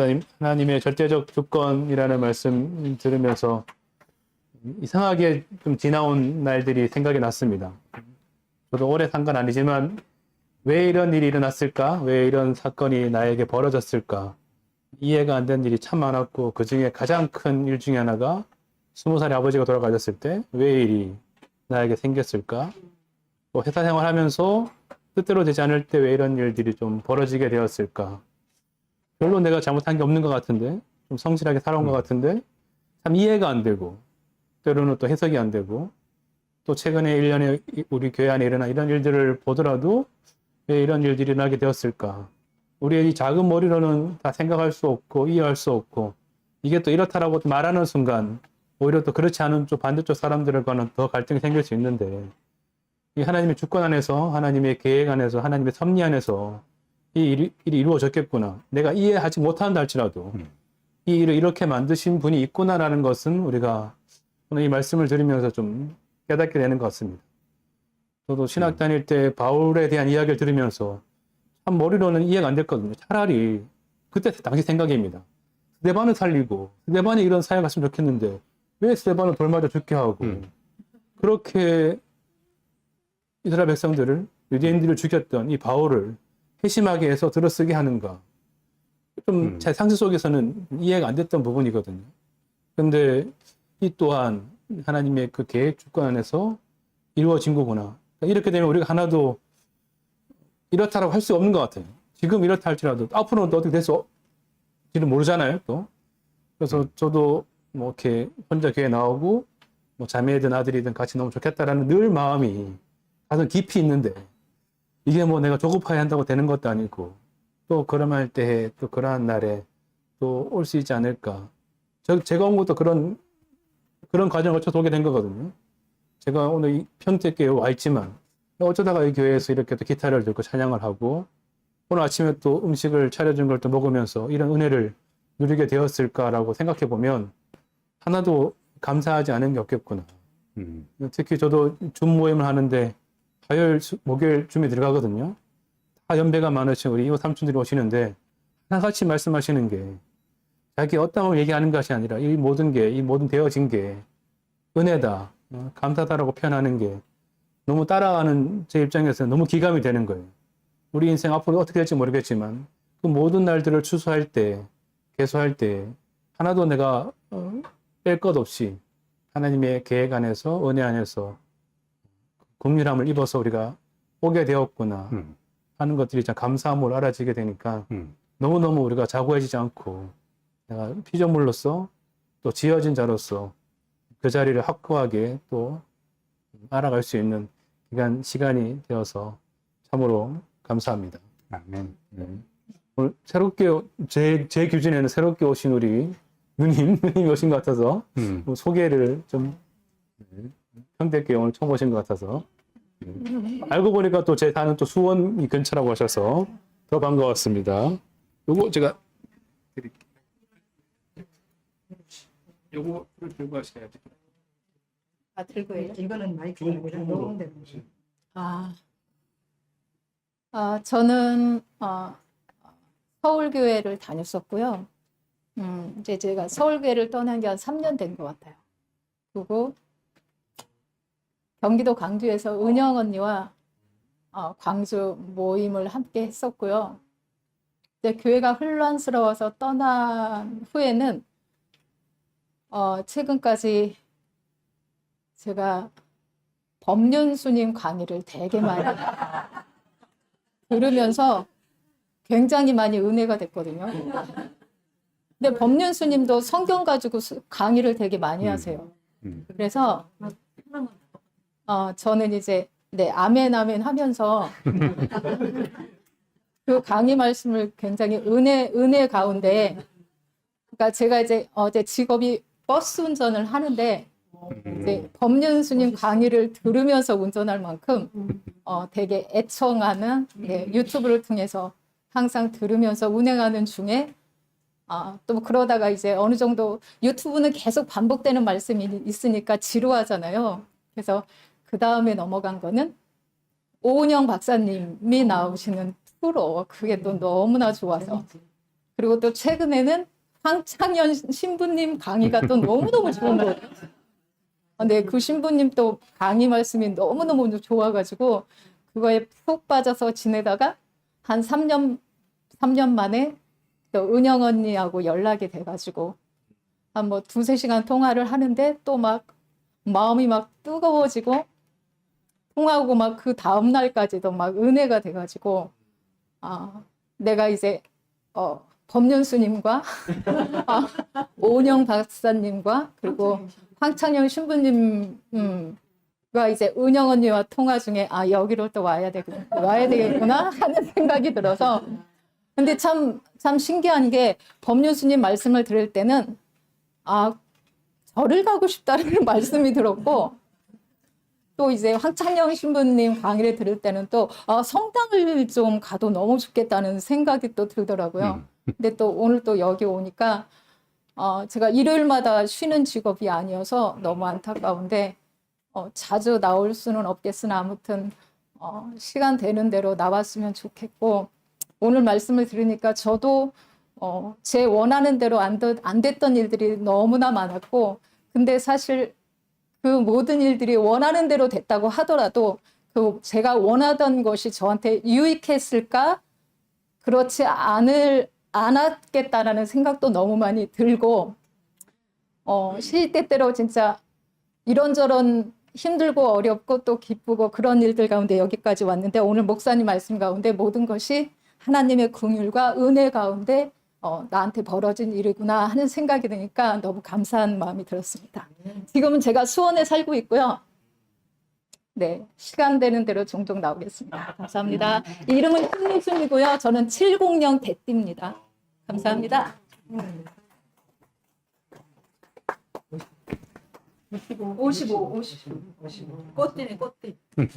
목사님, 하나님의 절대적 주권이라는 말씀 들으면서 이상하게 좀 지나온 날들이 생각이 났습니다. 저도 오래 산 건 아니지만 왜 이런 일이 일어났을까? 왜 이런 사건이 나에게 벌어졌을까? 이해가 안 되는 일이 참 많았고 그 중에 가장 큰 일 중에 하나가 20살에 아버지가 돌아가셨을 때 왜 일이 나에게 생겼을까? 또 회사 생활하면서 뜻대로 되지 않을 때 왜 이런 일들이 좀 벌어지게 되었을까? 별로 내가 잘못한 게 없는 것 같은데 좀 성실하게 살아온 것 같은데 참 이해가 안 되고 때로는 또 해석이 안 되고 또 최근에 1년에 우리 교회 안에 일어난 이런 일들을 보더라도 왜 이런 일들이 일어나게 되었을까? 우리의 이 작은 머리로는 다 생각할 수 없고 이해할 수 없고 이게 또 이렇다라고 말하는 순간 오히려 또 그렇지 않은 좀 반대쪽 사람들과는 더 갈등이 생길 수 있는데 이 하나님의 주권 안에서 하나님의 계획 안에서 하나님의 섭리 안에서 이 일이 이루어졌겠구나. 내가 이해하지 못한다 할지라도 이 일을 이렇게 만드신 분이 있구나라는 것은 우리가 오늘 이 말씀을 들으면서 좀 깨닫게 되는 것 같습니다. 저도 신학 다닐 때 바울에 대한 이야기를 들으면서 참 머리로는 이해가 안 됐거든요. 차라리 그때 당시 생각입니다. 스데반을 살리고 스데반이 이런 사회 갔으면 좋겠는데 왜 스데반을 돌 맞아 죽게 하고 그렇게 이스라엘 백성들을 유대인들을 죽였던 이 바울을 회심하게 해서 들어쓰게 하는가. 좀 제 상식 속에서는 이해가 안 됐던 부분이거든요. 그런데 이 또한 하나님의 그 계획 주권 안에서 이루어진 거구나. 이렇게 되면 우리가 하나도 이렇다라고 할 수 없는 것 같아요. 지금 이렇다 할지라도 앞으로는 또 어떻게 될지는 모르잖아요. 또 그래서 저도 뭐 이렇게 혼자 교회 나오고 뭐 자매든 아들이든 같이 너무 좋겠다라는 늘 마음이 가슴 깊이 있는데 이게 뭐 내가 조급하게 한다고 되는 것도 아니고 또 그러할 때에 또 그러한 날에 또 올 수 있지 않을까. 제가 온 것도 그런 과정을 거쳐서 오게 된 거거든요. 제가 오늘 이 평택교회에 와 있지만 어쩌다가 이 교회에서 이렇게 또 기타를 들고 찬양을 하고 오늘 아침에 또 음식을 차려준 걸 또 먹으면서 이런 은혜를 누리게 되었을까라고 생각해 보면 하나도 감사하지 않은 게 없겠구나. 특히 저도 줌 모임을 하는데 화요일, 목요일쯤에 들어가거든요. 다 연배가 많으신 우리 이모 삼촌들이 오시는데 하나같이 말씀하시는 게 자기 어떤 걸 얘기하는 것이 아니라 이 모든 되어진 게 은혜다, 감사다라고 표현하는 게 너무 따라가는 제 입장에서는 너무 기감이 되는 거예요. 우리 인생 앞으로 어떻게 될지 모르겠지만 그 모든 날들을 추수할 때, 계수할 때 하나도 내가 뺄 것 없이 하나님의 계획 안에서 은혜 안에서 긍휼함을 입어서 우리가 오게 되었구나 하는 것들이 참 감사함으로 알아지게 되니까 너무너무 우리가 자고해지지 않고 내가 피조물로서 또 지어진 자로서 그 자리를 확고하게 또 알아갈 수 있는 시간이 되어서 참으로 감사합니다. 아멘. 오늘 새롭게 제 기준에는 새롭게 오신 우리 누님이 오신 것 같아서 소개를 좀 평택교회 오늘 처음 오신 것 같아서 알고 보니까 또 제 사는 또 수원이 근처라고 하셔서 더 반가웠습니다. 요거 제가 드릴게요. 요거를 들고 하셔야지. 아, 들고 해요? 이거는 마이크가 아니라 녹음되는 거지. 저는 서울교회를 다녔었고요. 이제 제가 서울교회를 떠난 게 한 3년 된 것 같아요. 그리고 경기도 광주에서 은영 언니와 광주 모임을 함께 했었고요. 이제 교회가 혼란스러워서 떠난 후에는 최근까지 제가 법륜스님 강의를 되게 많이 들으면서 굉장히 많이 은혜가 됐거든요. 근데 법륜스님도 성경 가지고 강의를 되게 많이 하세요. 그래서 저는 이제 아멘 아멘 하면서 그 강의 말씀을 굉장히 은혜 가운데, 그러니까 제가 이제 어제 직업이 버스 운전을 하는데 이제 법륜스님 강의를 들으면서 운전할 만큼 되게 애청하는 유튜브를 통해서 항상 들으면서 운행하는 중에 또 그러다가 이제 어느 정도 유튜브는 계속 반복되는 말씀이 있으니까 지루하잖아요. 그래서 그 다음에 넘어간 거는 오은영 박사님이 나오시는 프로, 그게 또 너무나 좋아서 그리고 또 최근에는 황창현 신부님 강의가 또 너무너무 좋은 거예요. 근데 그 신부님 또 강의 말씀이 너무너무 좋아가지고 그거에 푹 빠져서 지내다가 한 3년 만에 또 은영 언니하고 연락이 돼가지고 한 뭐 2~3시간 통화를 하는데 또 막 마음이 막 뜨거워지고 통화하고 막 그 다음 날까지도 막 은혜가 돼가지고 내가 이제 법륜스님과 오은영 박사님과 그리고 황창영 신부님과 이제 은영 언니와 통화 중에 여기로 또 와야 되겠구나 하는 생각이 들어서 근데 참 신기한 게 법륜스님 말씀을 들을 때는 절을 가고 싶다는 말씀이 들었고 또 이제 황창영 신부님 강의를 들을 때는 또 성당을 좀 가도 너무 좋겠다는 생각이 또 들더라고요. 근데 또 오늘 또 여기 오니까 제가 일요일마다 쉬는 직업이 아니어서 너무 안타까운데 자주 나올 수는 없겠으나 아무튼 시간 되는 대로 나왔으면 좋겠고 오늘 말씀을 들으니까 저도 제 원하는 대로 안 됐던 일들이 너무나 많았고 근데 사실 그 모든 일들이 원하는 대로 됐다고 하더라도 그 제가 원하던 것이 저한테 유익했을까? 그렇지 않았겠다라는 생각도 너무 많이 들고 시때때로 진짜 이런저런 힘들고 어렵고 또 기쁘고 그런 일들 가운데 여기까지 왔는데 오늘 목사님 말씀 가운데 모든 것이 하나님의 긍휼과 은혜 가운데 나한테 벌어진 일이구나 하는 생각이 드니까 너무 감사한 마음이 들었습니다. 지금은 제가 수원에 살고 있고요. 네, 시간 되는 대로 종종 나오겠습니다. 감사합니다. 이름은 신미순이고요. 저는 700 대띠입니다. 감사합니다. 55. 꽃띠네, 꽃띠. 끝이.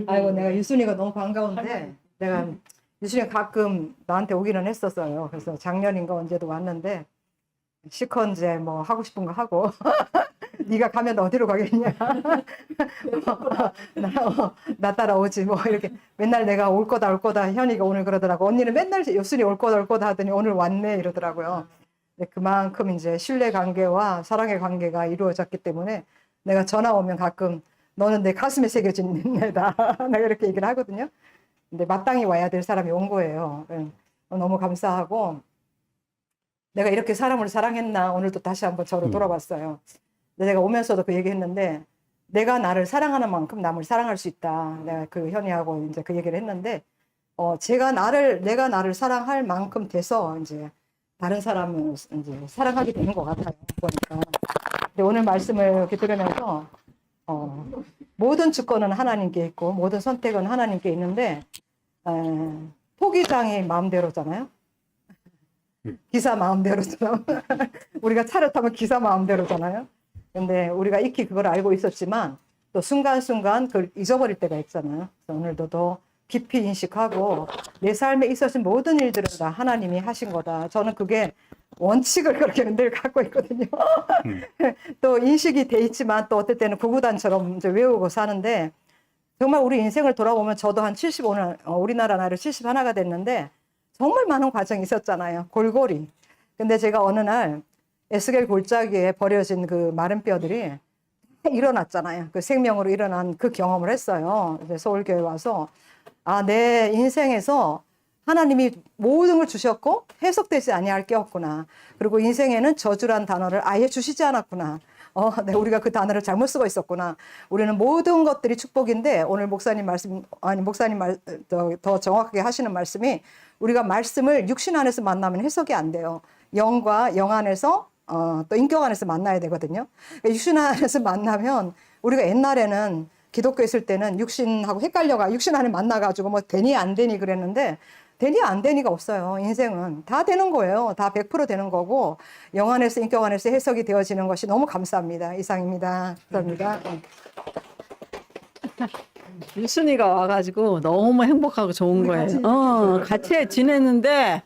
아이고, 내가 유순이가 너무 반가운데, 내가 유순이가 가끔 나한테 오기는 했었어요. 그래서 작년인가 언제도 왔는데, 시컨 이제 뭐 하고 싶은 거 하고, 네가 가면 어디로 가겠냐? 나 따라오지 뭐 이렇게 맨날 내가 올 거다 현이가 오늘 그러더라고. 언니는 맨날 유순이 올 거다 하더니 오늘 왔네 이러더라고요. 근데 그만큼 이제 신뢰 관계와 사랑의 관계가 이루어졌기 때문에 내가 전화 오면 가끔 너는 내 가슴에 새겨진 애다. 내가 이렇게 얘기를 하거든요. 근데 마땅히 와야 될 사람이 온 거예요. 너무 감사하고 내가 이렇게 사람을 사랑했나 오늘도 다시 한번 저로 돌아봤어요. 내가 오면서도 그 얘기했는데 내가 나를 사랑하는 만큼 남을 사랑할 수 있다. 내가 그 현이하고 이제 그 얘기를 했는데 내가 나를 사랑할 만큼 돼서 이제 다른 사람을 이제 사랑하게 되는 것 같아요. 보니까. 근데 오늘 말씀을 이렇게 들으면서 모든 주권은 하나님께 있고 모든 선택은 하나님께 있는데 토기장이 마음대로잖아요. 기사 마음대로잖아요. 우리가 차를 타면 기사 마음대로잖아요. 근데 우리가 익히 그걸 알고 있었지만 또 순간순간 그걸 잊어버릴 때가 있잖아요. 그래서 오늘도 더 깊이 인식하고 내 삶에 있어진 모든 일들은 다 하나님이 하신 거다. 저는 그게 원칙을 그렇게 늘 갖고 있거든요. 또 인식이 돼 있지만 또 어떨 때는 구구단처럼 이제 외우고 사는데 정말 우리 인생을 돌아보면 저도 한 75년, 우리나라 나이로 71가 됐는데 정말 많은 과정이 있었잖아요. 골고리. 근데 제가 어느 날 에스겔 골짜기에 버려진 그 마른 뼈들이 일어났잖아요. 그 생명으로 일어난 그 경험을 했어요. 이제 서울교회 와서 내 인생에서 하나님이 모든 걸 주셨고 해석되지 아니할 게 없구나. 그리고 인생에는 저주란 단어를 아예 주시지 않았구나. 네, 우리가 그 단어를 잘못 쓰고 있었구나. 우리는 모든 것들이 축복인데 오늘 목사님 더 정확하게 하시는 말씀이 우리가 말씀을 육신 안에서 만나면 해석이 안 돼요. 영과 영 안에서 또 인격 안에서 만나야 되거든요. 육신 안에서 만나면 우리가 옛날에는 기독교 있을 때는 육신하고 헷갈려가 육신 안에 만나가지고 뭐 되니 안 되니 그랬는데 되니 안 되니가 없어요. 인생은 다 되는 거예요. 다 100% 되는 거고 영 안에서 인격 안에서 해석이 되어지는 것이 너무 감사합니다. 이상입니다. 감사합니다. 유순이가 와가지고 너무 행복하고 좋은 거예요. 같이 지냈는데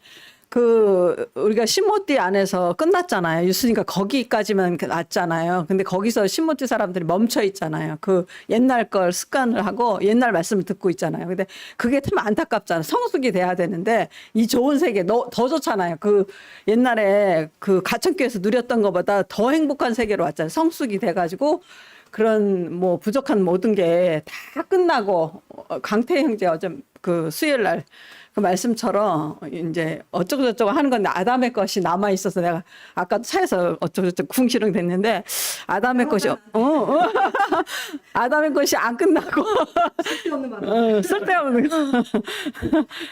우리가 신모띠 안에서 끝났잖아요. 유순이가 거기까지만 났잖아요. 근데 거기서 신모띠 사람들이 멈춰 있잖아요. 그 옛날 걸 습관을 하고 옛날 말씀을 듣고 있잖아요. 근데 그게 참 안타깝잖아요. 성숙이 돼야 되는데 이 좋은 세계 더 좋잖아요. 그 옛날에 그 가천교에서 누렸던 것보다 더 행복한 세계로 왔잖아요. 성숙이 돼가지고 그런 뭐 부족한 모든 게 다 끝나고 강태 형제 어제 그 수요일 날 그 말씀처럼 이제 어쩌고저쩌고 하는 건데 아담의 것이 남아 있어서 내가 아까 차에서 어쩌고저쩌고 궁시렁 됐는데 아담의 것이 아담의 것이 안 끝나고 쓸데없는 거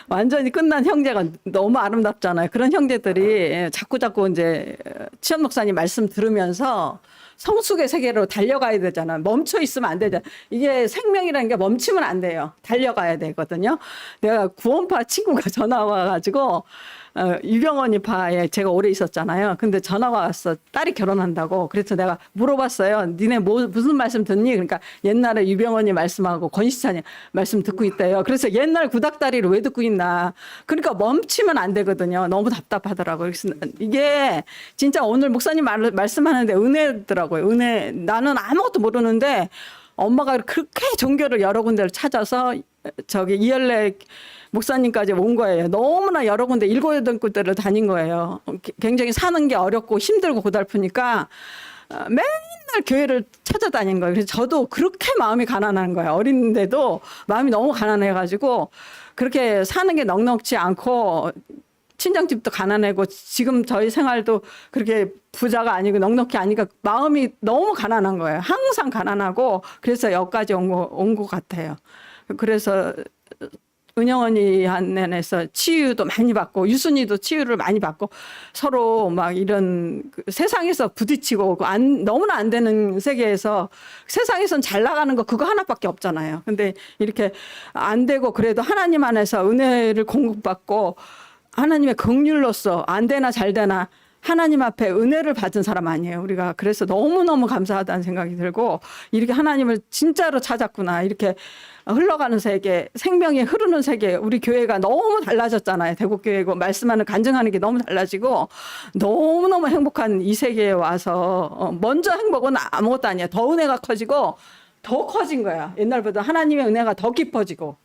완전히 끝난 형제가 너무 아름답잖아요. 그런 형제들이 자꾸 이제 치현 목사님 말씀 들으면서 성숙의 세계로 달려가야 되잖아. 멈춰 있으면 안 되잖아. 이게 생명이라는 게 멈추면 안 돼요. 달려가야 되거든요. 내가 구원파 친구가 전화 와가지고 유병원이 파에 제가 오래 있었잖아요. 근데 전화가 왔어. 딸이 결혼한다고. 그래서 내가 물어봤어요. 니네 무슨 말씀 듣니? 그러니까 옛날에 유병원이 말씀하고 권시찬이 말씀 듣고 있대요. 그래서 옛날 구닥다리를 왜 듣고 있나. 그러니까 멈추면 안 되거든요. 너무 답답하더라고요. 그래서 이게 진짜 오늘 목사님 말씀하는데 은혜더라고요. 은혜. 나는 아무것도 모르는데 엄마가 그렇게 종교를 여러 군데를 찾아서 저기 이열래 목사님까지 온 거예요. 너무나 여러 군데 7, 8군데를 다닌 거예요. 굉장히 사는 게 어렵고 힘들고 고달프니까 맨날 교회를 찾아다닌 거예요. 그래서 저도 그렇게 마음이 가난한 거예요. 어린데도 마음이 너무 가난해가지고 그렇게 사는 게 넉넉지 않고 친정집도 가난하고 지금 저희 생활도 그렇게 부자가 아니고 넉넉히 아니니까 마음이 너무 가난한 거예요. 항상 가난하고 그래서 여기까지 온 것 같아요. 그래서 은영언니 한에서 치유도 많이 받고 유순이도 치유를 많이 받고 서로 막 이런 세상에서 부딪히고 너무나 안 되는 세계에서 세상에선 잘 나가는 거 그거 하나밖에 없잖아요. 근데 이렇게 안 되고 그래도 하나님 안에서 은혜를 공급받고 하나님의 긍휼로서 안 되나 잘 되나 하나님 앞에 은혜를 받은 사람 아니에요. 우리가 그래서 너무너무 감사하다는 생각이 들고 이렇게 하나님을 진짜로 찾았구나. 이렇게 흘러가는 세계, 생명이 흐르는 세계, 우리 교회가 너무 달라졌잖아요. 대국교회고 말씀하는 간증하는 게 너무 달라지고 너무너무 행복한 이 세계에 와서 먼저 행복은 아무것도 아니에요. 더 은혜가 커지고 더 커진 거야. 옛날보다 하나님의 은혜가 더 깊어지고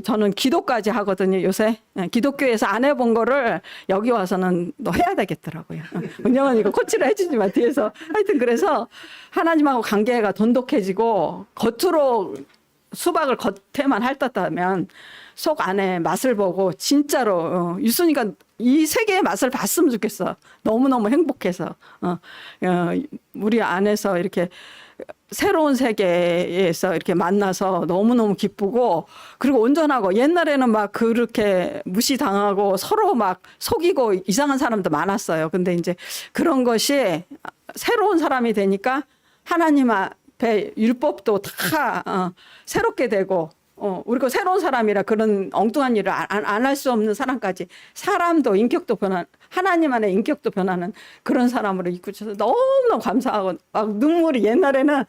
저는 기도까지 하거든요, 요새. 기독교에서 안 해본 거를 여기 와서는 너 해야 되겠더라고요. 은영은 이거 코치를 해주지만 뒤에서. 하여튼 그래서 하나님하고 관계가 돈독해지고 겉으로 수박을 겉에만 핥았다면 속 안에 맛을 보고 진짜로 유순이가 이 세계의 맛을 봤으면 좋겠어. 너무너무 행복해서. 우리 안에서 이렇게 새로운 세계에서 이렇게 만나서 너무너무 기쁘고 그리고 온전하고 옛날에는 막 그렇게 무시당하고 서로 막 속이고 이상한 사람도 많았어요. 근데 이제 그런 것이 새로운 사람이 되니까 하나님 앞에 율법도 다 새롭게 되고 우리가 새로운 사람이라 그런 엉뚱한 일을 안 할 수 없는 사람까지 사람도 인격도 하나님 안에 인격도 변하는 그런 사람으로 이끌어서 너무너무 감사하고 막 눈물이 옛날에는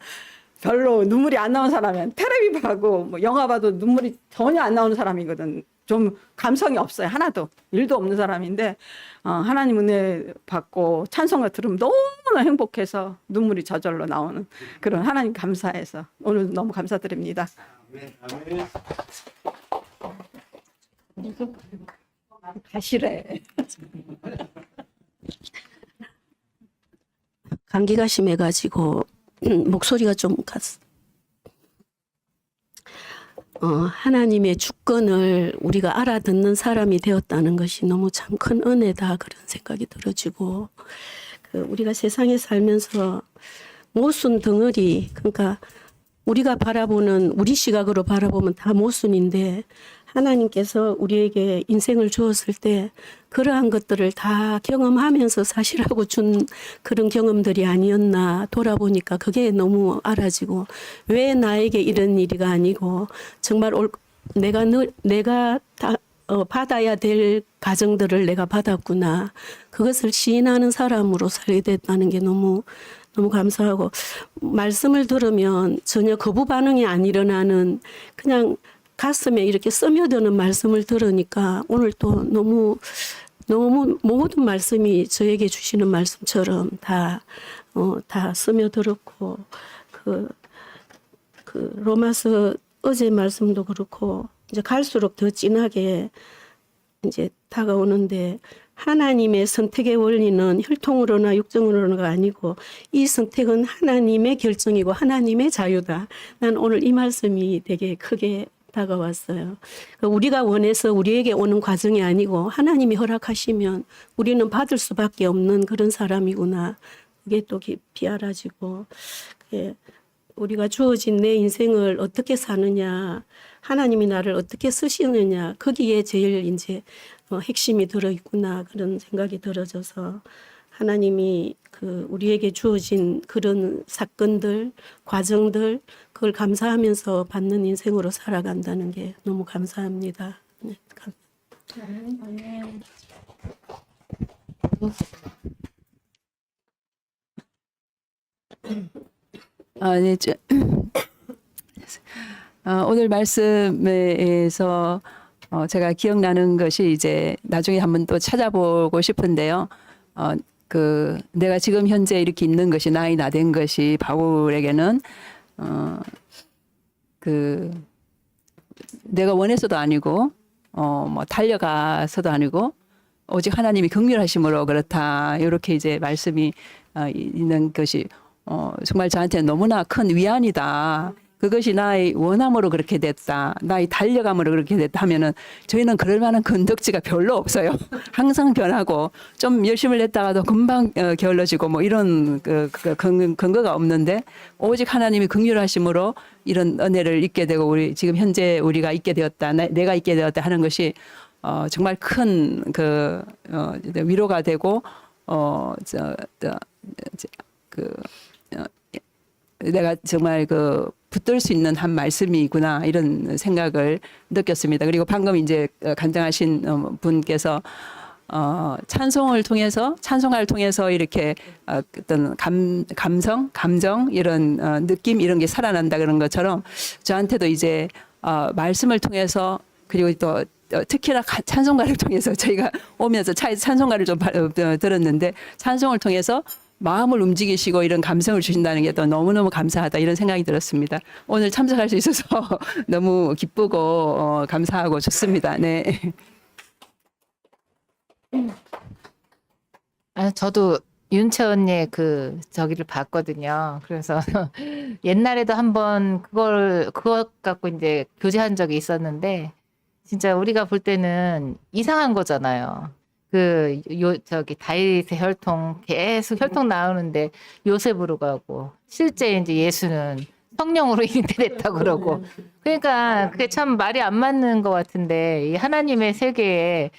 별로 눈물이 안 나온 사람은 텔레비 봐고 뭐 영화 봐도 눈물이 전혀 안 나오는 사람이거든. 좀 감성이 없어요. 하나도. 일도 없는 사람인데 하나님 은혜 받고 찬송을 들으면 너무나 행복해서 눈물이 저절로 나오는 그런 하나님 감사해서 오늘 너무 감사드립니다. 가시래. 감기가 심해가지고 목소리가 좀 갔어. 하나님의 주권을 우리가 알아듣는 사람이 되었다는 것이 너무 참 큰 은혜다 그런 생각이 들어지고 우리가 세상에 살면서 모순 덩어리 그러니까 우리가 바라보는 우리 시각으로 바라보면 다 모순인데 하나님께서 우리에게 인생을 주었을 때 그러한 것들을 다 경험하면서 사실하고 준 그런 경험들이 아니었나 돌아보니까 그게 너무 알아지고 왜 나에게 이런 일이가 아니고 정말 내가 다 받아야 될 가정들을 내가 받았구나. 그것을 시인하는 사람으로 살게 됐다는 게 너무 감사하고 말씀을 들으면 전혀 거부 반응이 안 일어나는 그냥 가슴에 이렇게 스며드는 말씀을 들으니까 오늘 또 너무 너무 모든 말씀이 저에게 주시는 말씀처럼 다 스며들었고 그 로마서 어제 말씀도 그렇고 이제 갈수록 더 진하게 이제 다가오는데 하나님의 선택의 원리는 혈통으로나 육정으로나가 아니고 이 선택은 하나님의 결정이고 하나님의 자유다. 난 오늘 이 말씀이 되게 크게 다가왔어요. 우리가 원해서 우리에게 오는 과정이 아니고 하나님이 허락하시면 우리는 받을 수밖에 없는 그런 사람이구나. 그게 또 깊이 알아지고 우리가 주어진 내 인생을 어떻게 사느냐, 하나님이 나를 어떻게 쓰시느냐, 거기에 제일 이제 핵심이 들어있구나 그런 생각이 들어져서 하나님이 우리에게 주어진 그런 사건들, 과정들 그걸 감사하면서 받는 인생으로 살아간다는 게 너무 감사합니다. 네, 네, 오늘 말씀에서 제가 기억나는 것이 이제 나중에 한번 또 찾아보고 싶은데요. 내가 지금 현재 이렇게 있는 것이 나이 나 된 것이 바울에게는 내가 원해서도 아니고 뭐 달려가서도 아니고 오직 하나님이 긍휼하심으로 그렇다. 이렇게 이제 말씀이 있는 것이 정말 저한테는 너무나 큰 위안이다. 그것이 나의 원함으로 그렇게 됐다. 나의 달려감으로 그렇게 됐다 하면은 저희는 그럴 만한 건덕지가 별로 없어요. 항상 변하고 좀 열심을 냈다가도 금방 게을러지고 뭐 이런 근거가 없는데 오직 하나님이 긍휼하심으로 이런 은혜를 잊게 되고 우리 지금 현재 우리가 잊게 되었다. 내가 잊게 되었다 하는 것이 정말 큰 위로가 되고 내가 정말 붙들 수 있는 한 말씀이구나 이런 생각을 느꼈습니다. 그리고 방금 이제 간증하신 분께서 찬송을 통해서 찬송가를 통해서 이렇게 어떤 감정 이런 느낌 이런 게 살아난다 그런 것처럼 저한테도 이제 말씀을 통해서 그리고 또 특히나 찬송가를 통해서 저희가 오면서 차에서 찬송가를 좀 들었는데 찬송을 통해서 마음을 움직이시고 이런 감성을 주신다는 게 또 너무너무 감사하다 이런 생각이 들었습니다. 오늘 참석할 수 있어서 너무 기쁘고 감사하고 좋습니다. 네. 저도 윤채 언니의 저기를 봤거든요. 그래서 옛날에도 한번 그것 갖고 이제 교제한 적이 있었는데 진짜 우리가 볼 때는 이상한 거잖아요. 다윗의 혈통 계속 혈통 나오는데 요셉으로 가고 실제 이제 예수는 성령으로 잉태됐다고 그러고 그러니까 그게 참 말이 안 맞는 것 같은데 이 하나님의 세계에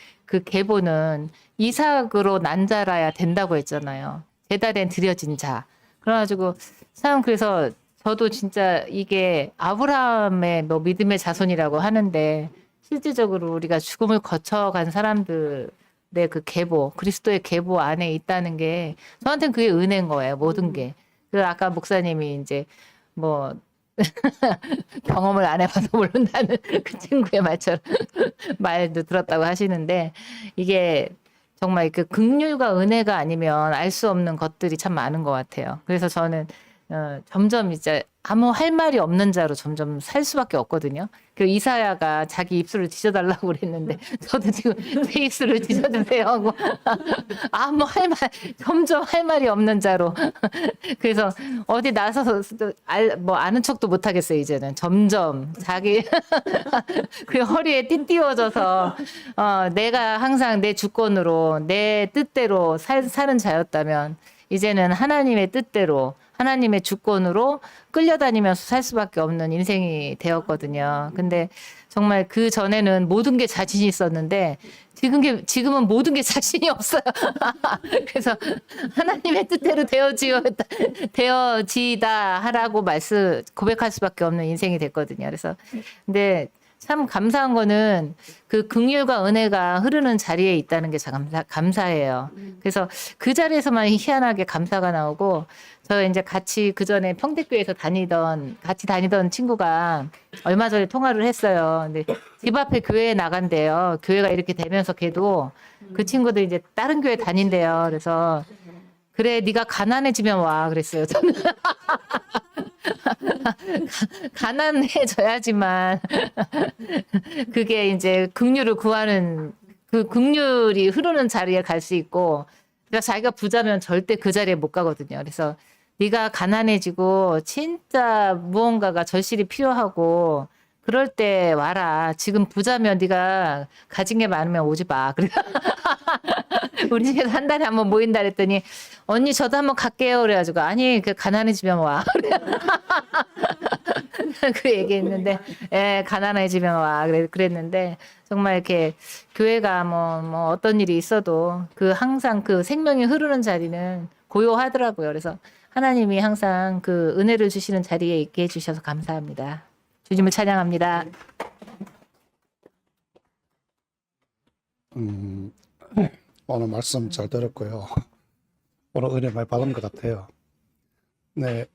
계보는 이삭으로 난 자라야 된다고 했잖아요. 제단에 드려진 자. 그래가지고 참 그래서 저도 진짜 이게 아브라함의 뭐 믿음의 자손이라고 하는데 실질적으로 우리가 죽음을 거쳐간 사람들 계보, 그리스도의 계보 안에 있다는 게 저한테는 그게 은혜인 거예요. 모든 게. 아까 목사님이 이제 뭐 경험을 안 해봐서 모른다는 그 친구의 말처럼 말도 들었다고 하시는데 이게 정말 긍휼과 은혜가 아니면 알 수 없는 것들이 참 많은 것 같아요. 그래서 저는 점점 이제 아무 할 말이 없는 자로 점점 살 수밖에 없거든요. 이사야가 자기 입술을 뒤져달라고 그랬는데 저도 지금 제 입술을 뒤져주세요 하고 아무 점점 할 말이 없는 자로 그래서 어디 나서서 아는 척도 못 하겠어요. 이제는 점점 자기 그 허리에 띠띠워져서 내가 항상 내 주권으로 내 뜻대로 사는 자였다면 이제는 하나님의 뜻대로 하나님의 주권으로 끌려다니면서 살 수밖에 없는 인생이 되었거든요. 근데 정말 그 전에는 모든 게 자신이 있었는데 지금은 모든 게 자신이 없어요. 그래서 하나님의 뜻대로 되어지다 하라고 고백할 수밖에 없는 인생이 됐거든요. 그래서 근데 참 감사한 거는 그 긍휼과 은혜가 흐르는 자리에 있다는 게 참 감사해요. 그래서 그 자리에서만 희한하게 감사가 나오고, 저 이제 같이 그 전에 평택교회에서 같이 다니던 친구가 얼마 전에 통화를 했어요. 근데 집 앞에 교회에 나간대요. 교회가 이렇게 되면서 걔도 그 친구도 이제 다른 교회 다닌대요. 그래서 그래, 네가 가난해지면 와 그랬어요. 저는 가난해져야지만 그게 이제 긍휼을 구하는 그 긍휼이 흐르는 자리에 갈 수 있고, 그러니까 자기가 부자면 절대 그 자리에 못 가거든요. 그래서 네가 가난해지고 진짜 무언가가 절실히 필요하고 그럴 때 와라. 지금 부자면 네가 가진 게 많으면 오지 마. 그래. 우리 집에서 한 달에 한 번 모인다 그랬더니 언니 저도 한번 갈게요. 그래가지고 아니 그 가난해지면 와. 그 얘기했는데 예 가난해지면 와 그랬는데 정말 이렇게 교회가 뭐 어떤 일이 있어도 그 항상 그 생명이 흐르는 자리는 고요하더라고요. 그래서 하나님이 항상 그 은혜를 주시는 자리에 있게 해주셔서 감사합니다. 주님을 찬양합니다. 오늘 말씀 잘 들었고요. 오늘 은혜 많이 받은 것 같아요. 네.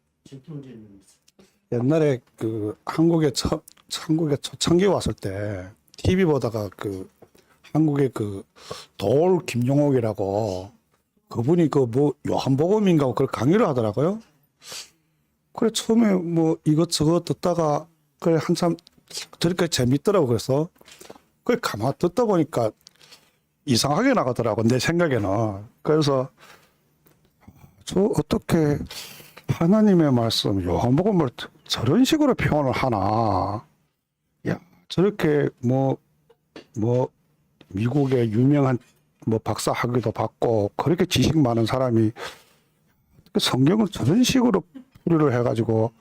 옛날에 그 한국에 초창기 왔을 때 TV 보다가 그 한국의 그 돌 김용옥이라고 그분이 그 뭐 요한복음인가 그걸 강의를 하더라고요. 그래 처음에 뭐 이것저것 듣다가 그래 한참 저렇게 재밌더라고. 그래서 그래 가만 듣다 보니까 이상하게 나가더라고 내 생각에는. 그래서 저 어떻게 하나님의 말씀 요한복음을 저런 식으로 표현을 하나. 야 저렇게 뭐 미국의 유명한 뭐 박사 학위도 받고 그렇게 지식 많은 사람이 성경을 저런 식으로 풀이를 해가지고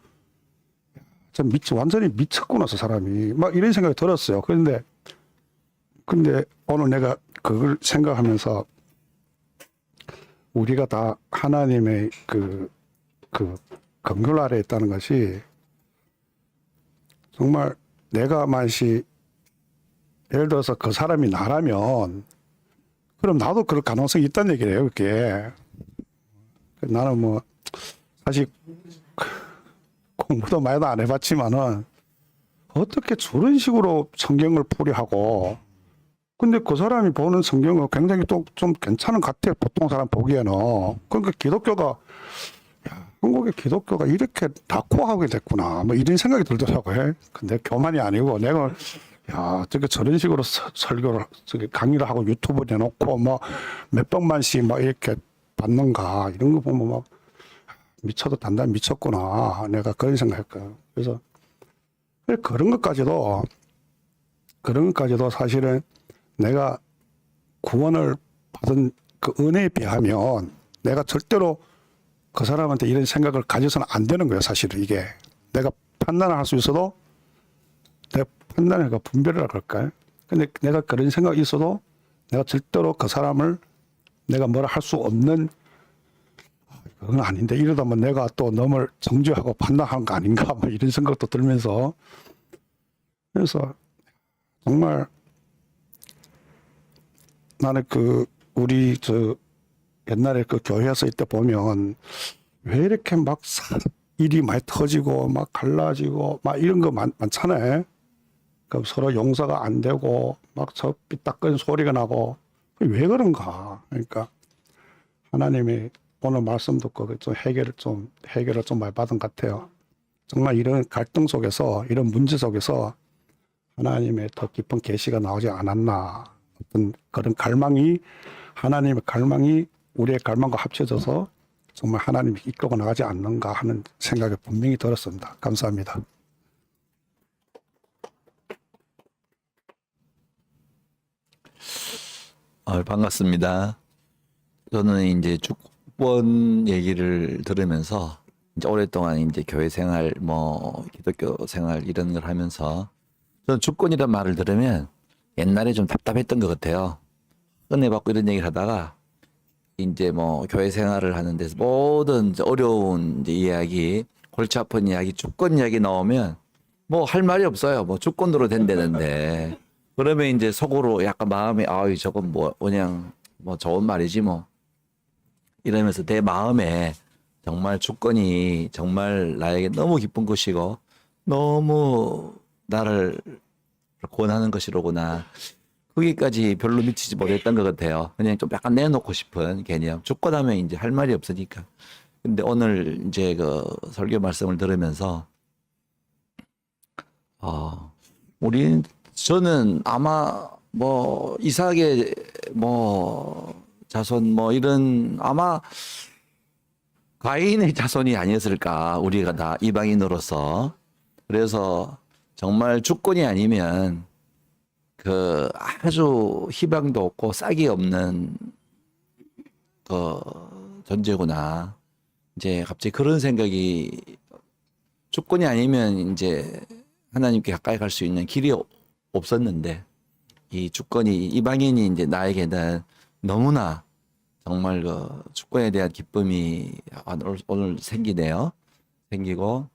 참 완전히 미쳤구나 저 사람이 막 이런 생각이 들었어요. 근데 오늘 내가 그걸 생각하면서 우리가 다 하나님의 그 긍휼 아래 있다는 것이 정말 내가 만시 예를 들어서 그 사람이 나라면 그럼 나도 그럴 가능성이 있다는 얘기예요. 그게 나는 뭐 사실 공부도 많이 안 해봤지만은 어떻게 저런 식으로 성경을 풀이하고 근데 그 사람이 보는 성경은 굉장히 또 좀 괜찮은 것 같아요. 보통 사람 보기에는. 그러니까 기독교가 한국의 기독교가 이렇게 낙후하게 됐구나 뭐 이런 생각이 들더라고요. 근데 교만이 아니고 내가 저런 식으로 설교를 강의를 하고 유튜브 내놓고 뭐 몇백만씩 막 이렇게 받는가 이런 거 보면 막 미쳐도 단단히 미쳤구나 내가 그런 생각했거든요. 그래서 그런 것까지도 사실은 내가 구원을 받은 그 은혜에 비하면 내가 절대로 그 사람한테 이런 생각을 가져서는 안 되는 거예요. 사실은 이게 내가 판단을 할 수 있어도 내 판단을 분별을 할까요? 근데 내가 그런 생각이 있어도 내가 절대로 그 사람을 내가 뭐라 할 수 없는 그건 아닌데 이러다 뭐 내가 또 너무 정죄하고 판단하는 거 아닌가 뭐 이런 생각도 들면서 그래서 정말 나는 우리 옛날에 그 교회에서 이때 보면 왜 이렇게 막 일이 많이 터지고 막 갈라지고 막 이런 거 많잖아요. 그럼 서로 용서가 안 되고 막 저 삐딱거리는 소리가 나고 왜 그런가. 그러니까 하나님이 오늘 말씀 듣고 좀 해결을 좀 많이 받은 것 같아요. 정말 이런 갈등 속에서 이런 문제 속에서 하나님의 더 깊은 계시가 나오지 않았나. 어떤 그런 갈망이 하나님의 갈망이 우리의 갈망과 합쳐져서 정말 하나님이 이끌고 나가지 않는가 하는 생각이 분명히 들었습니다. 감사합니다. 반갑습니다. 저는 이제 축복 얘기를 들으면서 이제 오랫동안 이제 교회 생활, 기독교 생활 이런 걸 하면서 저는 주권이란 말을 들으면 옛날에 좀 답답했던 것 같아요. 은혜 받고 이런 얘기를 하다가 이제 교회 생활을 하는 데서 모든 이제 어려운 이제 이야기, 골치 아픈 이야기, 주권 이야기 나오면 뭐 할 말이 없어요. 뭐 주권으로 된다는데 그러면 이제 속으로 약간 마음에 아이 저건 뭐 그냥 뭐 좋은 말이지 뭐 이러면서 내 마음에 정말 주권이 정말 나에게 너무 기쁜 것이고 너무 나를 권하는 것이로구나. 거기까지 별로 미치지 못했던 것 같아요. 그냥 좀 약간 내놓고 싶은 개념. 주권하면 이제 할 말이 없으니까. 근데 오늘 이제 그 설교 말씀을 들으면서 저는 아마 뭐 이삭의 뭐 자손 뭐 이런 아마 가인의 자손이 아니었을까 우리가 다 이방인으로서. 그래서 정말 주권이 아니면 그 아주 희망도 없고 싹이 없는 그 존재구나. 이제 갑자기 그런 생각이 주권이 아니면 이제 하나님께 가까이 갈 수 있는 길이 없었는데 이 주권이 이방인이 이제 나에게는 너무나 정말 그 주권에 대한 기쁨이 오늘 생기네요. 생기고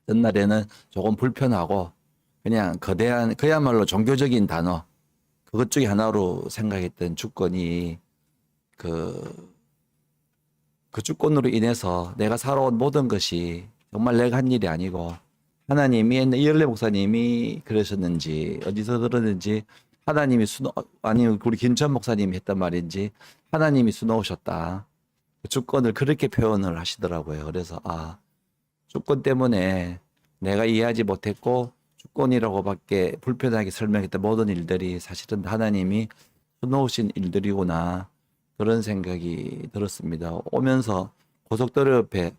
옛날에는 조금 불편하고 그냥 거대한 그야말로 종교적인 단어 그것 중에 하나로 생각했던 주권이 그 주권으로 인해서 내가 살아온 모든 것이 정말 내가 한 일이 아니고 하나님이 옛날 이열래 목사님이 그러셨는지 어디서 들었는지 하나님이 아니면 우리 김천 목사님이 했단 말인지 하나님이 수놓으셨다. 주권을 그렇게 표현을 하시더라고요. 그래서 주권 때문에 내가 이해하지 못했고 주권이라고밖에 불편하게 설명했던 모든 일들이 사실은 하나님이 수놓으신 일들이구나. 그런 생각이 들었습니다. 오면서 고속도로 옆에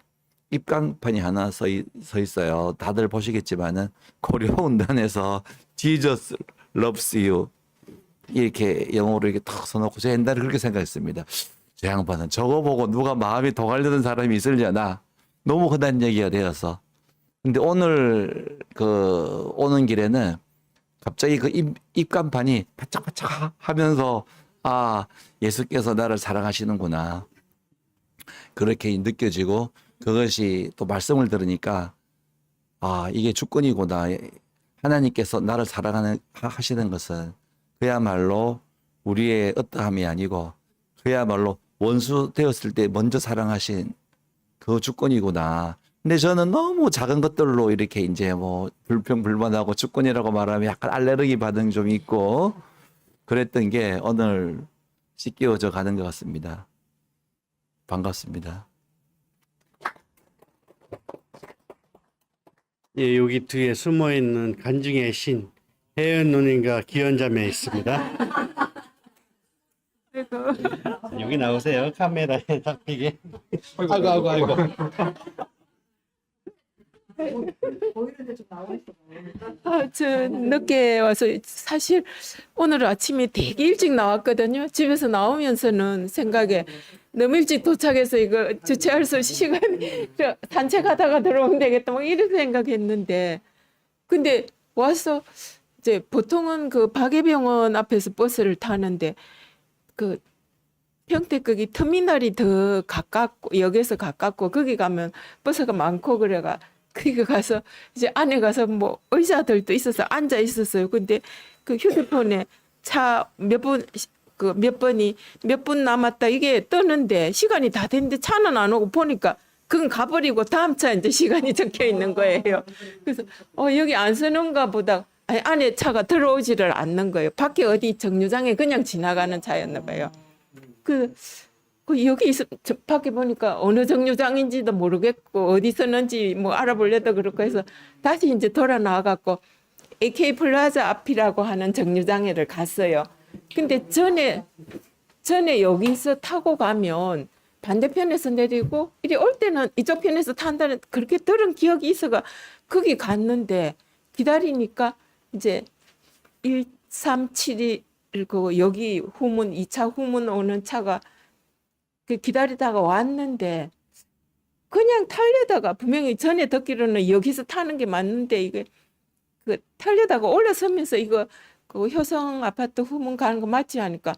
입간판이 하나 서 있어요. 다들 보시겠지만은 고려운전에서 Jesus loves you 이렇게 영어로 이렇게 탁 써놓고 제가 옛날에 그렇게 생각했습니다. 저 양반은 저거 보고 누가 마음이 도갈리는 사람이 있으려나 너무 흔한 얘기가 되어서. 근데 오늘 그 오는 길에는 갑자기 그 입간판이 바짝바짝 하면서 예수께서 나를 사랑하시는구나 그렇게 느껴지고 그것이 또 말씀을 들으니까 이게 주권이구나. 하나님께서 나를 사랑하시는 것은 그야말로 우리의 어떠함이 아니고 그야말로 원수 되었을 때 먼저 사랑하신 그 주권이구나. 근데 저는 너무 작은 것들로 이렇게 이제 뭐 불평불만하고 주권이라고 말하면 약간 알레르기 반응 좀 있고 그랬던 게 오늘 씻겨져 가는 것 같습니다. 반갑습니다. 예, 여기 뒤에 숨어 있는 간증의 신 혜연 누님과 기현 자매 있습니다. 여기 나오세요. 카메라에 잡히게. 아이고. 저 늦게 와서 사실 오늘 아침에 되게 일찍 나왔거든요. 집에서 나오면서는 생각에 너무 일찍 도착해서 이거 주체할 수 없이 시간이 산책하다가 들어오면 되겠다 뭐 이런 생각했는데 근데 와서 이제 보통은 그 박예병원 앞에서 버스를 타는데 그 평택거기 터미널이 더 가깝고 역에서 가깝고 거기 가면 버스가 많고 그래가 거기 가서 이제 안에 가서 뭐 의자들도 있어서 앉아 있었어요. 근데 그 휴대폰에 차 몇 번이 몇 분 남았다 이게 뜨는데 시간이 다 됐는데 차는 안 오고 보니까 그건 가버리고 다음 차 이제 시간이 적혀 있는 거예요. 그래서 여기 안 서는가 보다 아니, 안에 차가 들어오지를 않는 거예요. 밖에 어디 정류장에 그냥 지나가는 차였나 봐요. 그 여기 밖에 보니까 어느 정류장인지도 모르겠고 어디 서는지 뭐 알아보려도 그렇고 해서 다시 이제 돌아 나와갖고 AK 플라자 앞이라고 하는 정류장에를 갔어요. 근데 전에 여기서 타고 가면 반대편에서 내리고 이리 올 때는 이쪽 편에서 탄다는 그렇게 들은 기억이 있어가 거기 갔는데 기다리니까 이제 1371 그 여기 후문 2차 후문 오는 차가 그 기다리다가 왔는데 그냥 타려다가 분명히 전에 듣기로는 여기서 타는 게 맞는데 이게 그 타려다가 올라서면서 이거 그 효성 아파트 후문 가는 거 맞지 하니까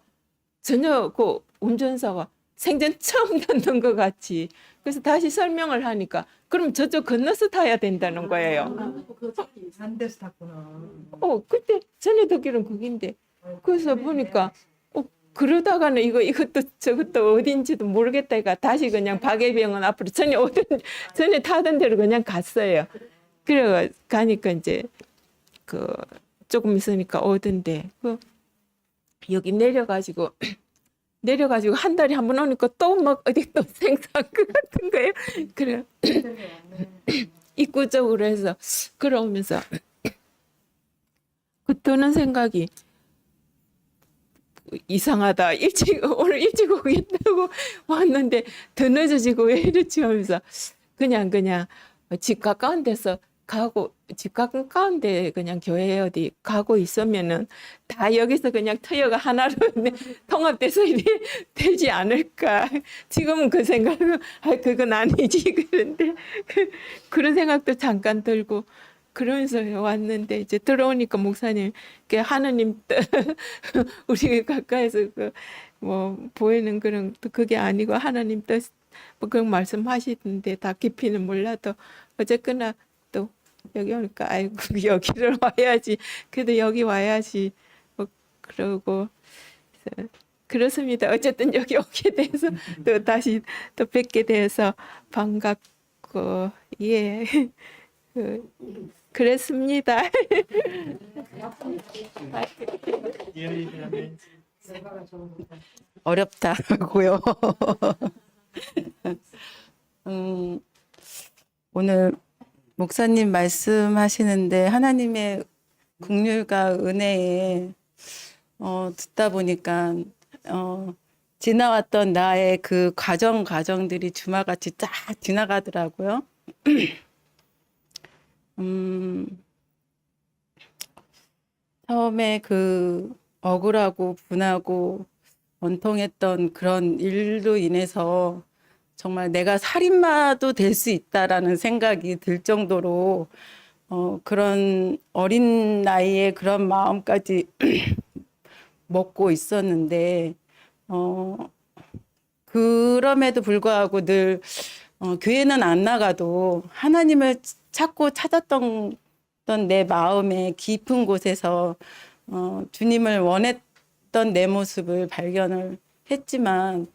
전혀 그 운전사가 생전 처음 듣는 것 같이. 그래서 다시 설명을 하니까 그럼 저쪽 건너서 타야 된다는 거예요. 안 돼서 탔구나. 그때 전에 듣기로는 그긴데. 그래서 보니까 그러다가는 이것도 저것도 어딘지도 모르겠다니까 다시 그냥 박예병원 앞으로 전에 타던 대로 그냥 갔어요. 그래 가니까 이제 그 조금 있으니까 오던데 여기 내려가지고 한 달에 한 번 오니까 또 막 어디 또 생산 것 같은 거예요. 그래 입구 쪽으로 해서 걸어오면서 그 드는 생각이 이상하다. 오늘 일찍 오겠다고 왔는데 더 늦어지고 왜 이러지 하면서 그냥 집 가까운 데서 가고 집 가까운 데 그냥 교회 어디 가고 있으면은 다 여기서 그냥 터여가 하나로 통합돼서 이래 되지 않을까. 지금은 그 생각은 그건 아니지. 그런데 그런 생각도 잠깐 들고 그러면서 왔는데 이제 들어오니까 목사님 하느님 우리 가까이서 뭐 보이는 그런 그게 아니고 하나님 뜻 뭐 그런 말씀하시던데 다 깊이는 몰라도 어쨌거나 또 여기 오니까 아이고 여기를 와야지. 그래도 여기 와야지. 뭐 그러고 그렇습니다. 어쨌든 여기 오게 돼서 또 다시 또 뵙게 돼서 반갑고 예. 그랬습니다. 어렵다고요. 오늘 목사님 말씀하시는데 하나님의 긍휼과 은혜에 듣다 보니까 지나왔던 나의 그 과정들이 주마같이 쫙 지나가더라고요. 처음에 그 억울하고 분하고 원통했던 그런 일로 인해서 정말 내가 살인마도 될 수 있다라는 생각이 들 정도로 그런 어린 나이에 그런 마음까지 먹고 있었는데 그럼에도 불구하고 늘 교회는 안 나가도 하나님을 찾고 찾았던 내 마음의 깊은 곳에서 주님을 원했던 내 모습을 발견을 했지만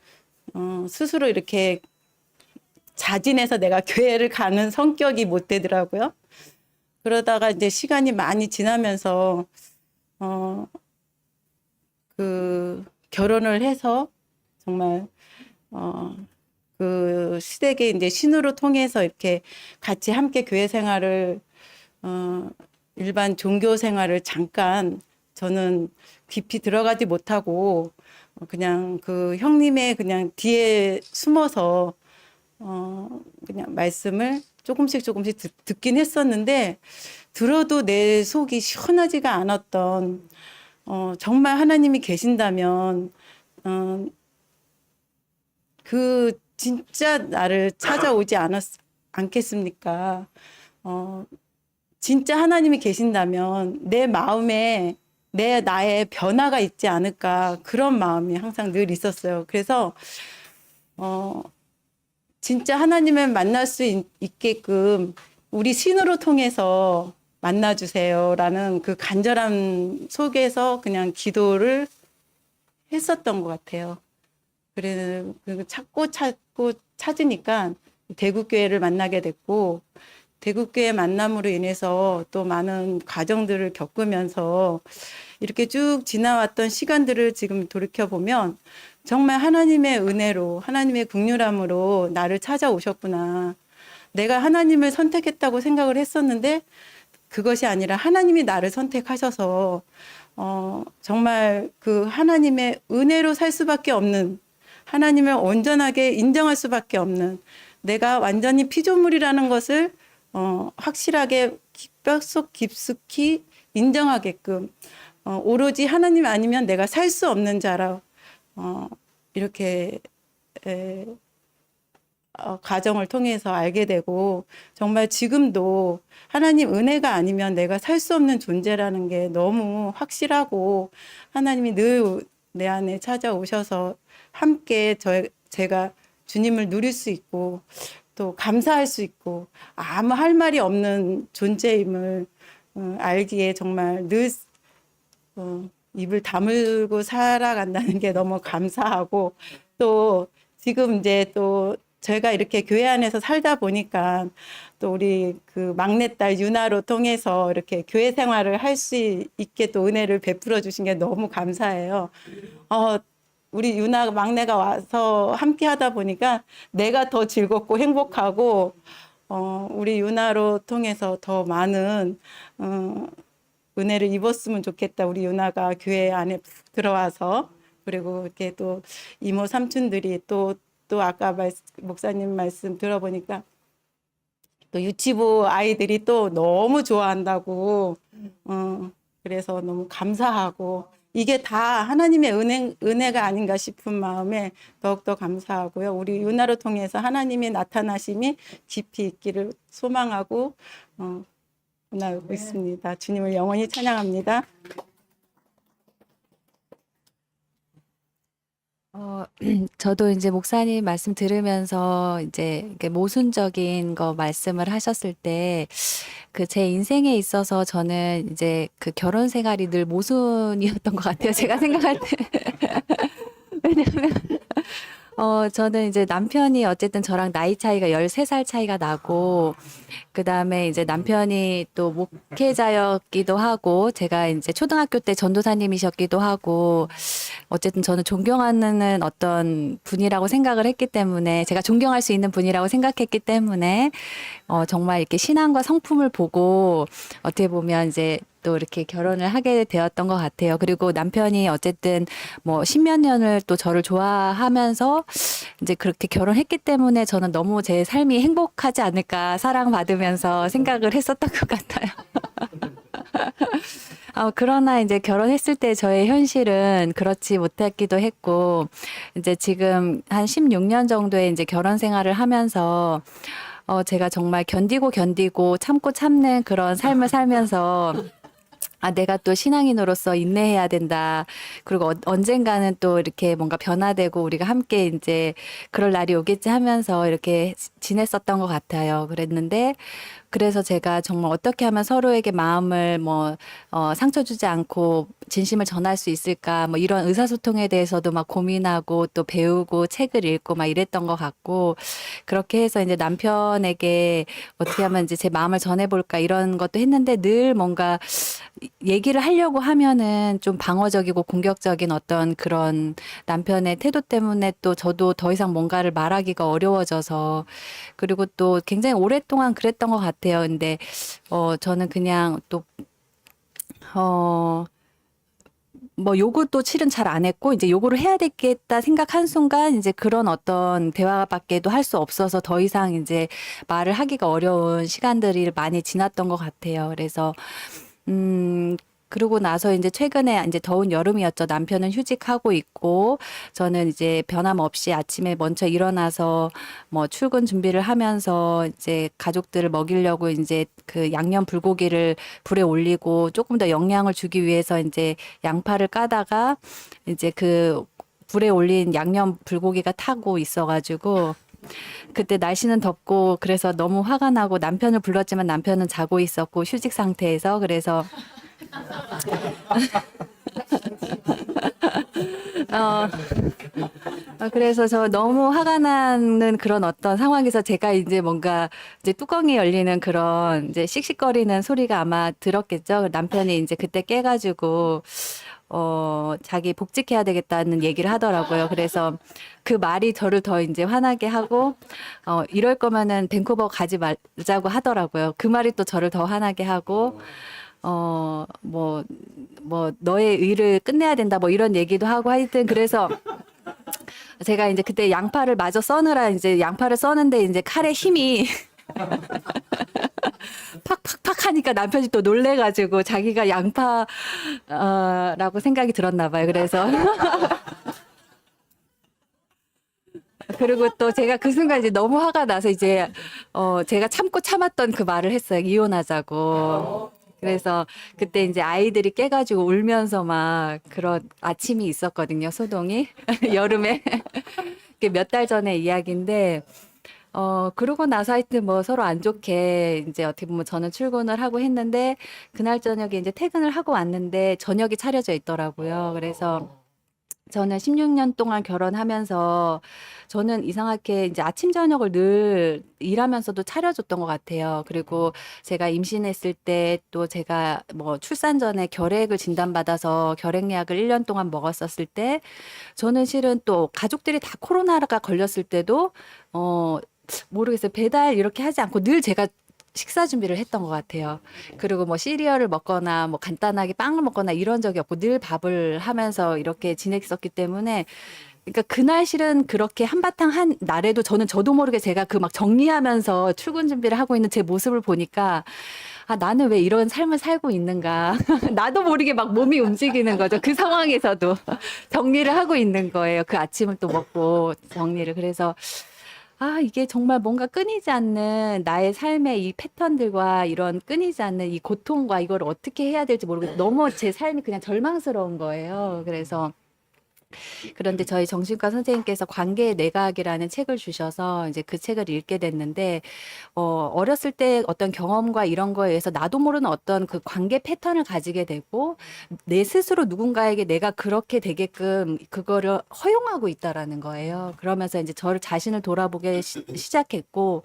스스로 이렇게 자진해서 내가 교회를 가는 성격이 못 되더라고요. 그러다가 이제 시간이 많이 지나면서 그 결혼을 해서 정말 그 시댁의 이제 신우를 통해서 이렇게 같이 함께 교회 생활을 일반 종교 생활을 잠깐 저는 깊이 들어가지 못하고 그냥 그 형님의 그냥 뒤에 숨어서 그냥 말씀을 조금씩 듣긴 했었는데 들어도 내 속이 시원하지가 않았던 정말 하나님이 계신다면 그 진짜 나를 찾아오지 않겠습니까? 진짜 하나님이 계신다면 내 마음에 나의 변화가 있지 않을까 그런 마음이 항상 늘 있었어요. 그래서 진짜 하나님을 만날 수 있게끔 우리 신으로 통해서 만나주세요라는 그 간절함 속에서 그냥 기도를 했었던 것 같아요. 그래서 찾고 찾으니까 대구교회를 만나게 됐고 대구교회 만남으로 인해서 또 많은 과정들을 겪으면서 이렇게 쭉 지나왔던 시간들을 지금 돌이켜보면 정말 하나님의 은혜로 하나님의 긍휼함으로 나를 찾아오셨구나. 내가 하나님을 선택했다고 생각을 했었는데 그것이 아니라 하나님이 나를 선택하셔서 정말 그 하나님의 은혜로 살 수밖에 없는 하나님을 온전하게 인정할 수밖에 없는 내가 완전히 피조물이라는 것을 확실하게 뼛속 깊숙이 인정하게끔 오로지 하나님 아니면 내가 살 수 없는 자라 이렇게 과정을 통해서 알게 되고 정말 지금도 하나님 은혜가 아니면 내가 살 수 없는 존재라는 게 너무 확실하고 하나님이 늘 내 안에 찾아오셔서 함께 제가 주님을 누릴 수 있고 또 감사할 수 있고 아무 할 말이 없는 존재임을 알기에 정말 늘 입을 다물고 살아간다는 게 너무 감사하고 또 지금 이제 또 저희가 이렇게 교회 안에서 살다 보니까 또 우리 그 막내딸 유나로 통해서 이렇게 교회 생활을 할 수 있게 또 은혜를 베풀어 주신 게 너무 감사해요. 우리 유나 막내가 와서 함께 하다 보니까 내가 더 즐겁고 행복하고 우리 유나로 통해서 더 많은 은혜를 입었으면 좋겠다. 우리 유나가 교회 안에 푹 들어와서 그리고 이렇게 또 이모 삼촌들이 또 아까 목사님 말씀 들어보니까 또 유치부 아이들이 또 너무 좋아한다고 그래서 너무 감사하고 이게 다 하나님의 은혜가 아닌가 싶은 마음에 더욱더 감사하고요. 우리 유나를 통해서 하나님의 나타나심이 깊이 있기를 소망하고 원하고 있습니다. 주님을 영원히 찬양합니다. 저도 이제 목사님 말씀 들으면서 이제 이렇게 모순적인 거 말씀을 하셨을 때 그 제 인생에 있어서 저는 이제 그 결혼 생활이 늘 모순이었던 것 같아요. 제가 생각할 때. 왜냐면 저는 이제 남편이 어쨌든 저랑 나이 차이가 13살 차이가 나고, 그 다음에 이제 남편이 또 목회자였기도 하고, 제가 이제 초등학교 때 전도사님이셨기도 하고, 어쨌든 저는 존경하는 어떤 분이라고 생각을 했기 때문에, 제가 존경할 수 있는 분이라고 생각했기 때문에, 정말 이렇게 신앙과 성품을 보고, 어떻게 보면 이제 또 이렇게 결혼을 하게 되었던 것 같아요. 그리고 남편이 어쨌든 뭐 십몇 년을 또 저를 좋아하면서 이제 그렇게 결혼했기 때문에 저는 너무 제 삶이 행복하지 않을까, 사랑받으면서 생각을 했었던 것 같아요. 그러나 이제 결혼했을 때 저의 현실은 그렇지 못했기도 했고, 이제 지금 한 16년 정도의 이제 결혼 생활을 하면서 제가 정말 견디고 참고 참는 그런 삶을 살면서 내가 또 신앙인으로서 인내해야 된다. 그리고 언젠가는 또 이렇게 뭔가 변화되고 우리가 함께 이제 그럴 날이 오겠지 하면서 이렇게 지냈었던 것 같아요. 그래서 제가 정말 어떻게 하면 서로에게 마음을 상처 주지 않고 진심을 전할 수 있을까, 이런 의사소통에 대해서도 막 고민하고 또 배우고 책을 읽고 막 이랬던 것 같고, 그렇게 해서 이제 남편에게 어떻게 하면 이제 제 마음을 전해볼까 이런 것도 했는데, 늘 뭔가 얘기를 하려고 하면은 좀 방어적이고 공격적인 어떤 그런 남편의 태도 때문에 또 저도 더 이상 뭔가를 말하기가 어려워져서, 그리고 또 굉장히 오랫동안 그랬던 것 같아요. 근데 저는 그냥 또 요구도 실은 잘 안 했고, 이제 요구를 해야 되겠다 생각한 순간 이제 그런 어떤 대화밖에도 할 수 없어서 더 이상 이제 말을 하기가 어려운 시간들이 많이 지났던 것 같아요. 그래서 그러고 나서 이제 최근에 이제 더운 여름이었죠. 남편은 휴직하고 있고, 저는 이제 변함없이 아침에 먼저 일어나서 출근 준비를 하면서 이제 가족들을 먹이려고 이제 그 양념 불고기를 불에 올리고, 조금 더 영양을 주기 위해서 이제 양파를 까다가 이제 그 불에 올린 양념 불고기가 타고 있어가지고, 그때 날씨는 덥고 그래서 너무 화가 나고 남편을 불렀지만 남편은 자고 있었고 휴직 상태에서, 그래서 그래서 저 너무 화가 나는 그런 어떤 상황에서 제가 이제 뭔가 이제 뚜껑이 열리는 그런 이제 씩씩거리는 소리가 아마 들었겠죠. 남편이 이제 그때 깨가지고 자기 복직해야 되겠다는 얘기를 하더라고요. 그래서 그 말이 저를 더 이제 화나게 하고, 이럴 거면은 밴쿠버 가지 말자고 하더라고요. 그 말이 또 저를 더 화나게 하고, 너의 일을 끝내야 된다, 이런 얘기도 하고, 하여튼 그래서 제가 이제 그때 양파를 마저 써느라 이제 양파를 써는데 이제 칼에 힘이 팍팍팍 하니까 남편이 또 놀래가지고 자기가 양파라고 생각이 들었나 봐요. 그래서 그리고 또 제가 그 순간 이제 너무 화가 나서 이제 제가 참고 참았던 그 말을 했어요. 이혼하자고. 그래서 그때 이제 아이들이 깨가지고 울면서 막 그런 아침이 있었거든요. 소동이 여름에. 그게 몇 달 전의 이야기인데, 그러고 나서 하여튼 뭐 서로 안 좋게 이제 어떻게 보면 저는 출근을 하고 했는데, 그날 저녁에 이제 퇴근을 하고 왔는데 저녁이 차려져 있더라고요. 그래서 저는 16년 동안 결혼하면서 저는 이상하게 이제 아침 저녁을 늘 일하면서도 차려줬던 것 같아요. 그리고 제가 임신했을 때 또 제가 뭐 출산 전에 결핵을 진단받아서 결핵약을 1년 동안 먹었었을 때 저는 실은 또 가족들이 다 코로나가 걸렸을 때도 모르겠어요. 배달 이렇게 하지 않고 늘 제가 식사 준비를 했던 것 같아요. 그리고 뭐 시리얼을 먹거나 뭐 간단하게 빵을 먹거나 이런 적이 없고 늘 밥을 하면서 이렇게 지냈었기 때문에 그러니까 그날 실은 그렇게 한바탕 한 날에도 저도 모르게 제가 그 막 정리하면서 출근 준비를 하고 있는 제 모습을 보니까 아, 나는 왜 이런 삶을 살고 있는가. 나도 모르게 막 몸이 움직이는 거죠. 그 상황에서도 정리를 하고 있는 거예요. 그 아침을 또 먹고 정리를. 그래서 아, 이게 정말 뭔가 끊이지 않는 나의 삶의 이 패턴들과 이런 끊이지 않는 이 고통과 이걸 어떻게 해야 될지 모르겠어요. 너무 제 삶이 그냥 절망스러운 거예요. 그래서 그런데 저희 정신과 선생님께서 관계의 내각이라는 책을 주셔서 이제 그 책을 읽게 됐는데, 어렸을 때 어떤 경험과 이런 거에 의해서 나도 모르는 어떤 그 관계 패턴을 가지게 되고, 내 스스로 누군가에게 내가 그렇게 되게끔 그거를 허용하고 있다라는 거예요. 그러면서 이제 저를 자신을 돌아보게 시작했고,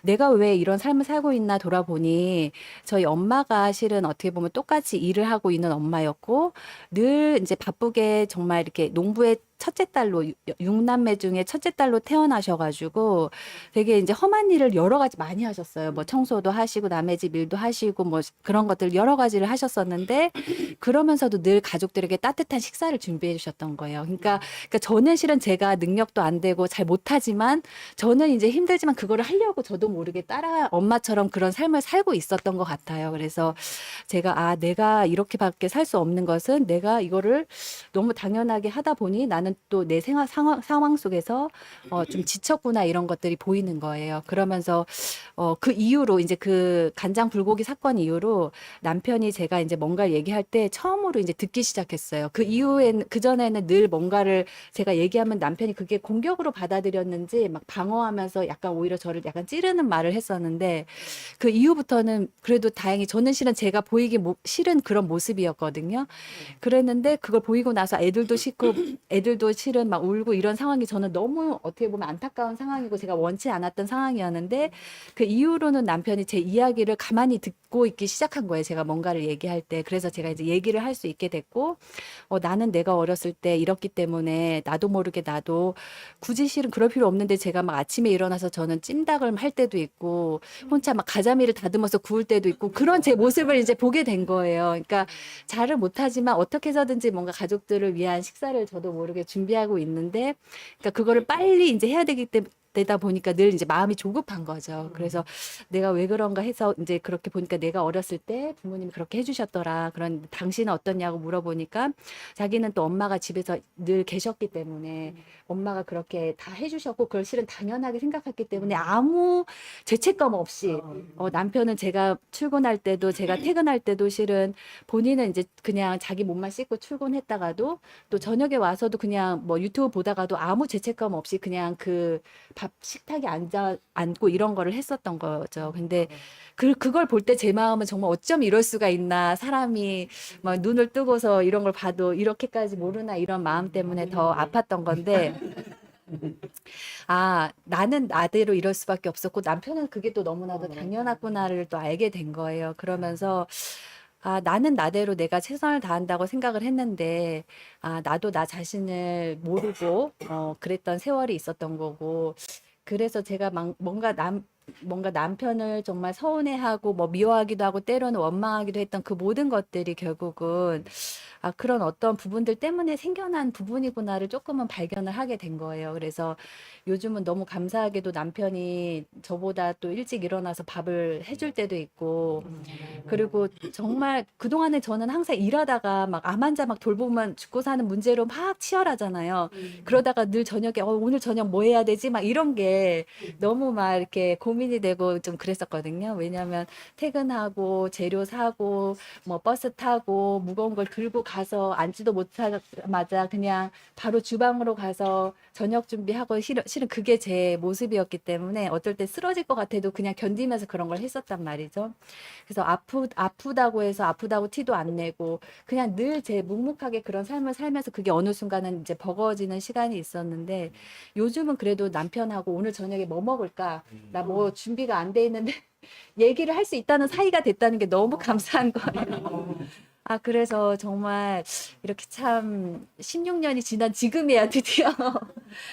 내가 왜 이런 삶을 살고 있나 돌아보니, 저희 엄마가 실은 어떻게 보면 똑같이 일을 하고 있는 엄마였고, 늘 이제 바쁘게 정말 이렇게 농부의 첫째 딸로 6남매 중에 첫째 딸로 태어나셔가지고 되게 이제 험한 일을 여러 가지 많이 하셨어요. 뭐 청소도 하시고 남의 집 일도 하시고 뭐 그런 것들 여러 가지를 하셨었는데 그러면서도 늘 가족들에게 따뜻한 식사를 준비해 주셨던 거예요. 그러니까 저는 실은 제가 능력도 안 되고 잘 못하지만 저는 이제 힘들지만 그거를 하려고 저도 모르게 따라 엄마처럼 그런 삶을 살고 있었던 것 같아요. 그래서 제가 내가 이렇게밖에 살 수 없는 것은 내가 이거를 너무 당연하게 하다 보니 나는 또 내 생활 상황 속에서 좀 지쳤구나 이런 것들이 보이는 거예요. 그러면서 그 이후로 이제 그 간장 불고기 사건 이후로 남편이 제가 이제 뭔가를 얘기할 때 처음으로 이제 듣기 시작했어요. 그 이후에는 그 전에는 늘 뭔가를 제가 얘기하면 남편이 그게 공격으로 받아들였는지 막 방어하면서 약간 오히려 저를 약간 찌르는 말을 했었는데 그 이후부터는 그래도 다행히 저는 실은 제가 보이기 싫은 그런 모습이었거든요. 그랬는데 그걸 보이고 나서 애들도 싫고 애들도 실은 막 울고 이런 상황이 저는 너무 어떻게 보면 안타까운 상황이고 제가 원치 않았던 상황이었는데 그 이후로는 남편이 제 이야기를 가만히 듣고 있기 시작한 거예요. 제가 뭔가를 얘기할 때. 그래서 제가 이제 얘기를 할 수 있게 됐고 나는 내가 어렸을 때 이렇기 때문에 나도 모르게 나도 굳이 실은 그럴 필요 없는데 제가 막 아침에 일어나서 저는 찜닭을 할 때도 있고 혼자 막 가자미를 다듬어서 구울 때도 있고 그런 제 모습을 이제 보게 된 거예요. 그러니까 잘을 못하지만 어떻게 해서든지 뭔가 가족들을 위한 식사를 저도 모르게 준비하고 있는데 그러니까 그거를 빨리 이제 해야 되기 때문에 되다 보니까 늘 이제 마음이 조급한 거죠. 그래서 내가 왜 그런가 해서 이제 그렇게 보니까 내가 어렸을 때 부모님이 그렇게 해주셨더라. 그런 당신은 어떻냐고 물어보니까 자기는 또 엄마가 집에서 늘 계셨기 때문에 엄마가 그렇게 다 해주셨고 그걸 실은 당연하게 생각했기 때문에 아무 죄책감 없이 남편은 제가 출근할 때도 제가 퇴근할 때도 실은 본인은 이제 그냥 자기 몸만 씻고 출근했다가도 또 저녁에 와서도 그냥 뭐 유튜브 보다가도 아무 죄책감 없이 그냥 그 밥 식탁에 앉고 이런 거를 했었던 거죠. 근데 그걸 볼 때 제 마음은 정말 어쩜 이럴 수가 있나. 사람이 막 눈을 뜨고서 이런 걸 봐도 이렇게까지 모르나 이런 마음 때문에 더 아팠던 건데 나는 나대로 이럴 수밖에 없었고 남편은 그게 또 너무나도 당연하구나를 또 알게 된 거예요. 그러면서 나는 나대로 내가 최선을 다한다고 생각을 했는데, 나도 나 자신을 모르고, 그랬던 세월이 있었던 거고, 그래서 제가 뭔가 남편을 정말 서운해하고, 뭐 미워하기도 하고, 때로는 원망하기도 했던 그 모든 것들이 결국은, 그런 어떤 부분들 때문에 생겨난 부분이구나를 조금은 발견을 하게 된 거예요. 그래서 요즘은 너무 감사하게도 남편이 저보다 또 일찍 일어나서 밥을 해줄 때도 있고, 그리고 정말 그동안에 저는 항상 일하다가 막 암 환자 막 돌보면 죽고 사는 문제로 막 치열하잖아요. 그러다가 늘 저녁에 오늘 저녁 뭐 해야 되지? 막 이런 게 너무 막 이렇게 고민이 되고 좀 그랬었거든요. 왜냐하면 퇴근하고 재료 사고 뭐 버스 타고 무거운 걸 들고 가서 앉지도 못하자마자 그냥 바로 주방으로 가서 저녁 준비하고 실은 그게 제 모습이었기 때문에 어떨 때 쓰러질 것 같아도 그냥 견디면서 그런 걸 했었단 말이죠. 그래서 아프다고 해서 아프다고 티도 안 내고 그냥 늘 제 묵묵하게 그런 삶을 살면서 그게 어느 순간은 이제 버거워지는 시간이 있었는데 요즘은 그래도 남편하고 오늘 저녁에 뭐 먹을까? 나 뭐 준비가 안 돼 있는데 얘기를 할 수 있다는 사이가 됐다는 게 너무 감사한 거예요. 아, 그래서 정말 이렇게 참 16년이 지난 지금이야 드디어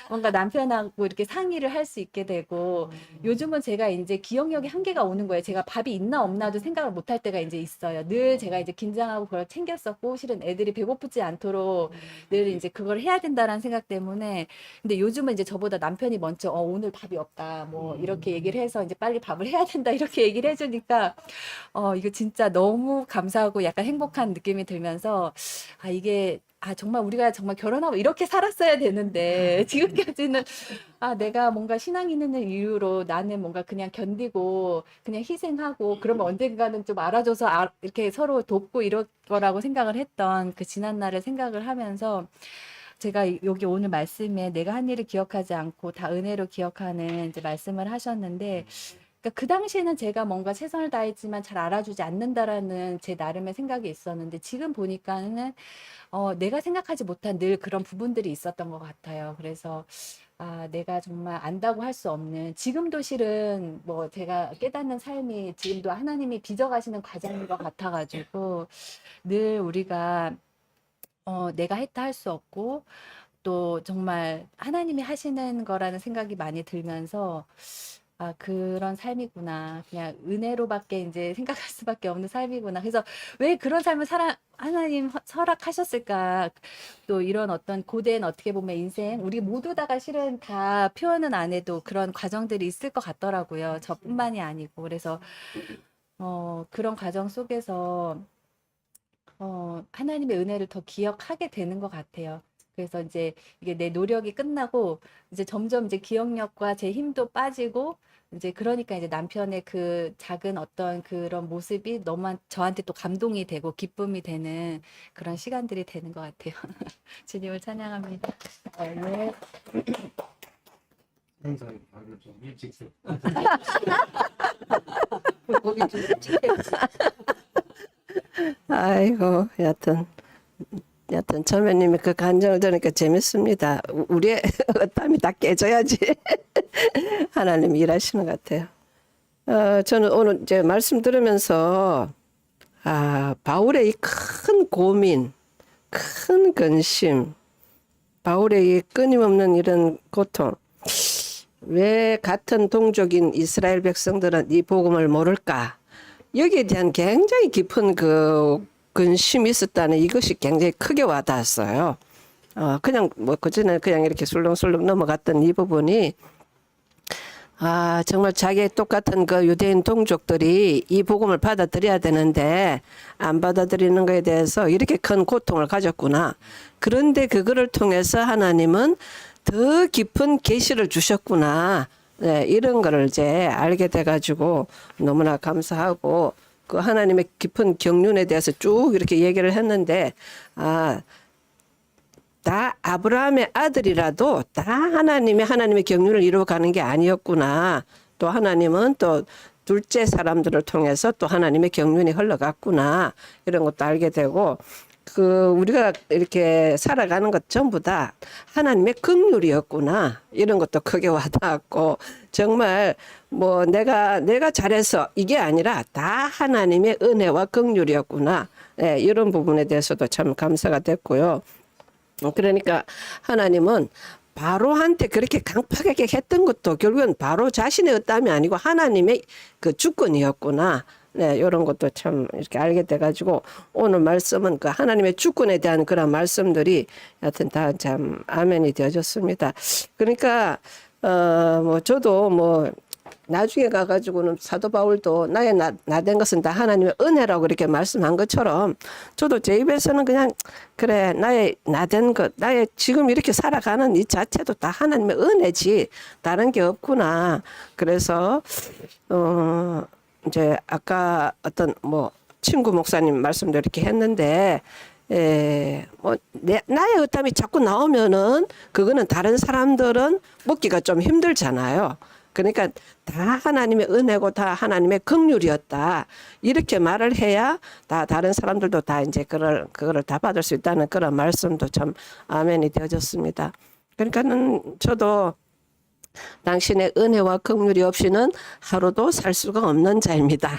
뭔가 남편하고 이렇게 상의를 할 수 있게 되고 요즘은 제가 이제 기억력이 한계가 오는 거예요. 제가 밥이 있나 없나도 생각을 못 할 때가 이제 있어요. 늘 제가 이제 긴장하고 그걸 챙겼었고 실은 애들이 배고프지 않도록 늘 이제 그걸 해야 된다라는 생각 때문에 근데 요즘은 이제 저보다 남편이 먼저 오늘 밥이 없다 뭐 이렇게 얘기를 해서 이제 빨리 밥을 해야 된다 이렇게 얘기를 해주니까 이거 진짜 너무 감사하고 약간 행복한 느낌이 들면서 이게 정말 우리가 정말 결혼하고 이렇게 살았어야 되는데 지금까지는 내가 뭔가 신앙 있는 이유로 나는 뭔가 그냥 견디고 그냥 희생하고 그러면 언젠가는 좀 알아줘서 이렇게 서로 돕고 이럴 거라고 생각을 했던 그 지난 날을 생각을 하면서 제가 여기 오늘 말씀에 내가 한 일을 기억하지 않고 다 은혜로 기억하는 이제 말씀을 하셨는데 그러니까 그 당시에는 제가 뭔가 최선을 다했지만 잘 알아주지 않는다라는 제 나름의 생각이 있었는데 지금 보니까는 내가 생각하지 못한 늘 그런 부분들이 있었던 것 같아요. 그래서 내가 정말 안다고 할 수 없는 지금도 실은 뭐 제가 깨닫는 삶이 지금도 하나님이 빚어가시는 과정인 것 같아가지고 늘 우리가 내가 했다 할 수 없고 또 정말 하나님이 하시는 거라는 생각이 많이 들면서 그런 삶이구나. 그냥 은혜로밖에 이제 생각할 수밖에 없는 삶이구나. 그래서 왜 그런 삶을 하나님 허락하셨을까? 또 이런 어떤 고된 어떻게 보면 인생, 우리 모두 다가 실은 다 표현은 안 해도 그런 과정들이 있을 것 같더라고요. 저뿐만이 아니고. 그래서 그런 과정 속에서 하나님의 은혜를 더 기억하게 되는 것 같아요. 그래서 이제 이게 내 노력이 끝나고 이제 점점 이제 기억력과 제 힘도 빠지고 이제 그러니까 이제 남편의 그 작은 어떤 그런 모습이 너무 저한테 또 감동이 되고 기쁨이 되는 그런 시간들이 되는 것 같아요. 주님을 찬양합니다. 네. 아이고, 여하튼 철매님의 그 간증을 들으니까 재밌습니다. 우리의 땀이 다 깨져야지 하나님이 일하시는 것 같아요. 저는 오늘 이제 말씀 들으면서 바울의 이 큰 고민, 큰 근심, 바울의 이 끊임없는 이런 고통, 왜 같은 동족인 이스라엘 백성들은 이 복음을 모를까? 여기에 대한 굉장히 깊은 그 근심이 있었다는 이것이 굉장히 크게 와닿았어요. 그냥 뭐 그전에 그냥 이렇게 술렁술렁 넘어갔던 이 부분이 정말 자기의 똑같은 그 유대인 동족들이 이 복음을 받아들여야 되는데 안 받아들이는 것에 대해서 이렇게 큰 고통을 가졌구나. 그런데 그거를 통해서 하나님은 더 깊은 계시를 주셨구나. 네, 이런 거를 이제 알게 돼가지고 너무나 감사하고 그 하나님의 깊은 경륜에 대해서 쭉 이렇게 얘기를 했는데 다 아브라함의 아들이라도 다 하나님의 경륜을 이루어가는 게 아니었구나. 또 하나님은 또 둘째 사람들을 통해서 또 하나님의 경륜이 흘러갔구나. 이런 것도 알게 되고 우리가 이렇게 살아가는 것 전부 다 하나님의 긍휼이었구나. 이런 것도 크게 와닿았고 정말 뭐 내가 잘해서 이게 아니라 다 하나님의 은혜와 긍휼이었구나. 네, 이런 부분에 대해서도 참 감사가 됐고요. 그러니까 하나님은 바로한테 그렇게 강팍하게 했던 것도 결국은 바로 자신의 의담이 아니고 하나님의 그 주권이었구나. 네, 이런 것도 참 이렇게 알게 돼가지고 오늘 말씀은 그 하나님의 주권에 대한 그런 말씀들이 하여튼 다 참 아멘이 되어졌습니다. 그러니까 뭐 저도 뭐 나중에 가가지고는 사도 바울도 나의 나된 것은 다 하나님의 은혜라고 그렇게 말씀한 것처럼 저도 제 입에서는 그냥 그래 나의 나된 것 나의 지금 이렇게 살아가는 이 자체도 다 하나님의 은혜지 다른 게 없구나. 그래서 이제 아까 어떤 뭐 친구 목사님 말씀도 이렇게 했는데 나의 의탐이 자꾸 나오면은 그거는 다른 사람들은 묻기가 좀 힘들잖아요. 그러니까 다 하나님의 은혜고 다 하나님의 긍휼이었다. 이렇게 말을 해야 다 다른 사람들도 다 이제 그거를 다 받을 수 있다는 그런 말씀도 참 아멘이 되어졌습니다. 그러니까는 저도 당신의 은혜와 긍휼이 없이는 하루도 살 수가 없는 자입니다.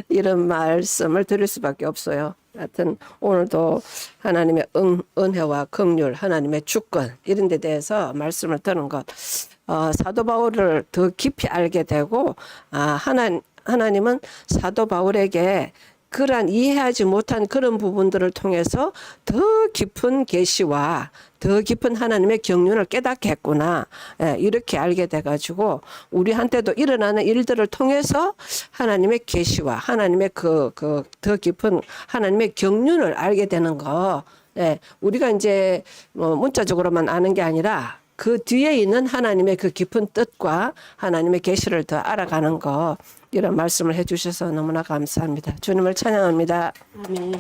이런 말씀을 드릴 수밖에 없어요. 하여튼 오늘도 하나님의 은혜와 긍휼, 하나님의 주권 이런 데 대해서 말씀을 드는 것 사도 바울을 더 깊이 알게 되고 하나님은 사도 바울에게 그러한 이해하지 못한 그런 부분들을 통해서 더 깊은 계시와 더 깊은 하나님의 경륜을 깨닫게 했구나. 이렇게 알게 돼가지고 우리한테도 일어나는 일들을 통해서 하나님의 계시와 하나님의 더 깊은 하나님의 경륜을 알게 되는 거. 우리가 이제 문자적으로만 아는 게 아니라 그 뒤에 있는 하나님의 그 깊은 뜻과 하나님의 계시를 더 알아가는 거. 이런 말씀을 해주셔서 너무나 감사합니다. 주님을 찬양합니다. 아멘.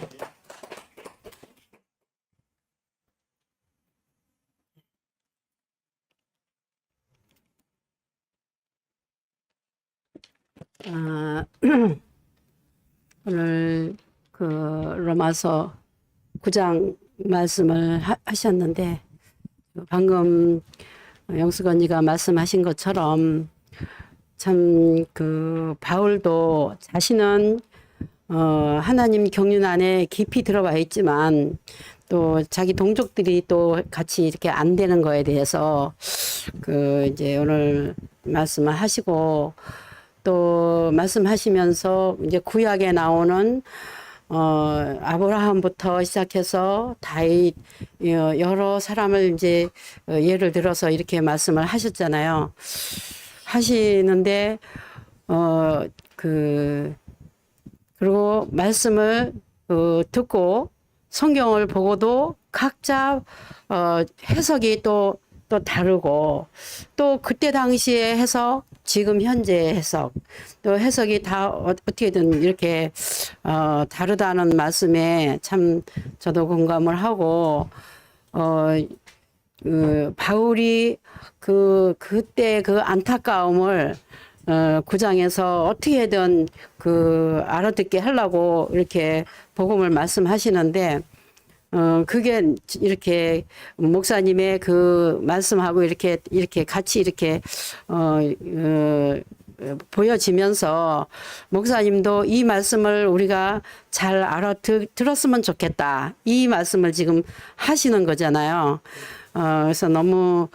오늘 그 로마서 9장 말씀을 하셨는데 방금 영숙 언니가 말씀하신 것처럼 참 그 바울도 자신은 하나님 경륜 안에 깊이 들어와 있지만 또 자기 동족들이 또 같이 이렇게 안 되는 거에 대해서 그 이제 오늘 말씀을 하시고 또 말씀하시면서 이제 구약에 나오는 아브라함부터 시작해서 다윗 여러 사람을 이제 예를 들어서 이렇게 말씀을 하셨잖아요. 하시는데 그리고 말씀을 듣고 성경을 보고도 각자 해석이 또 다르고 또 그때 당시의 해석, 지금 현재 해석, 또 해석이 다 어떻게든 이렇게 다르다는 말씀에 참 저도 공감을 하고 바울이 그때 그 안타까움을 9장에서 어떻게든 알아듣게 하려고 이렇게 복음을 말씀하시는데 그게 이렇게 목사님의 그 말씀하고 이렇게 같이 이렇게 보여지면서 목사님도 이 말씀을 우리가 잘 알아들었으면 좋겠다. 이 말씀을 지금 하시는 거잖아요. 그래서 너무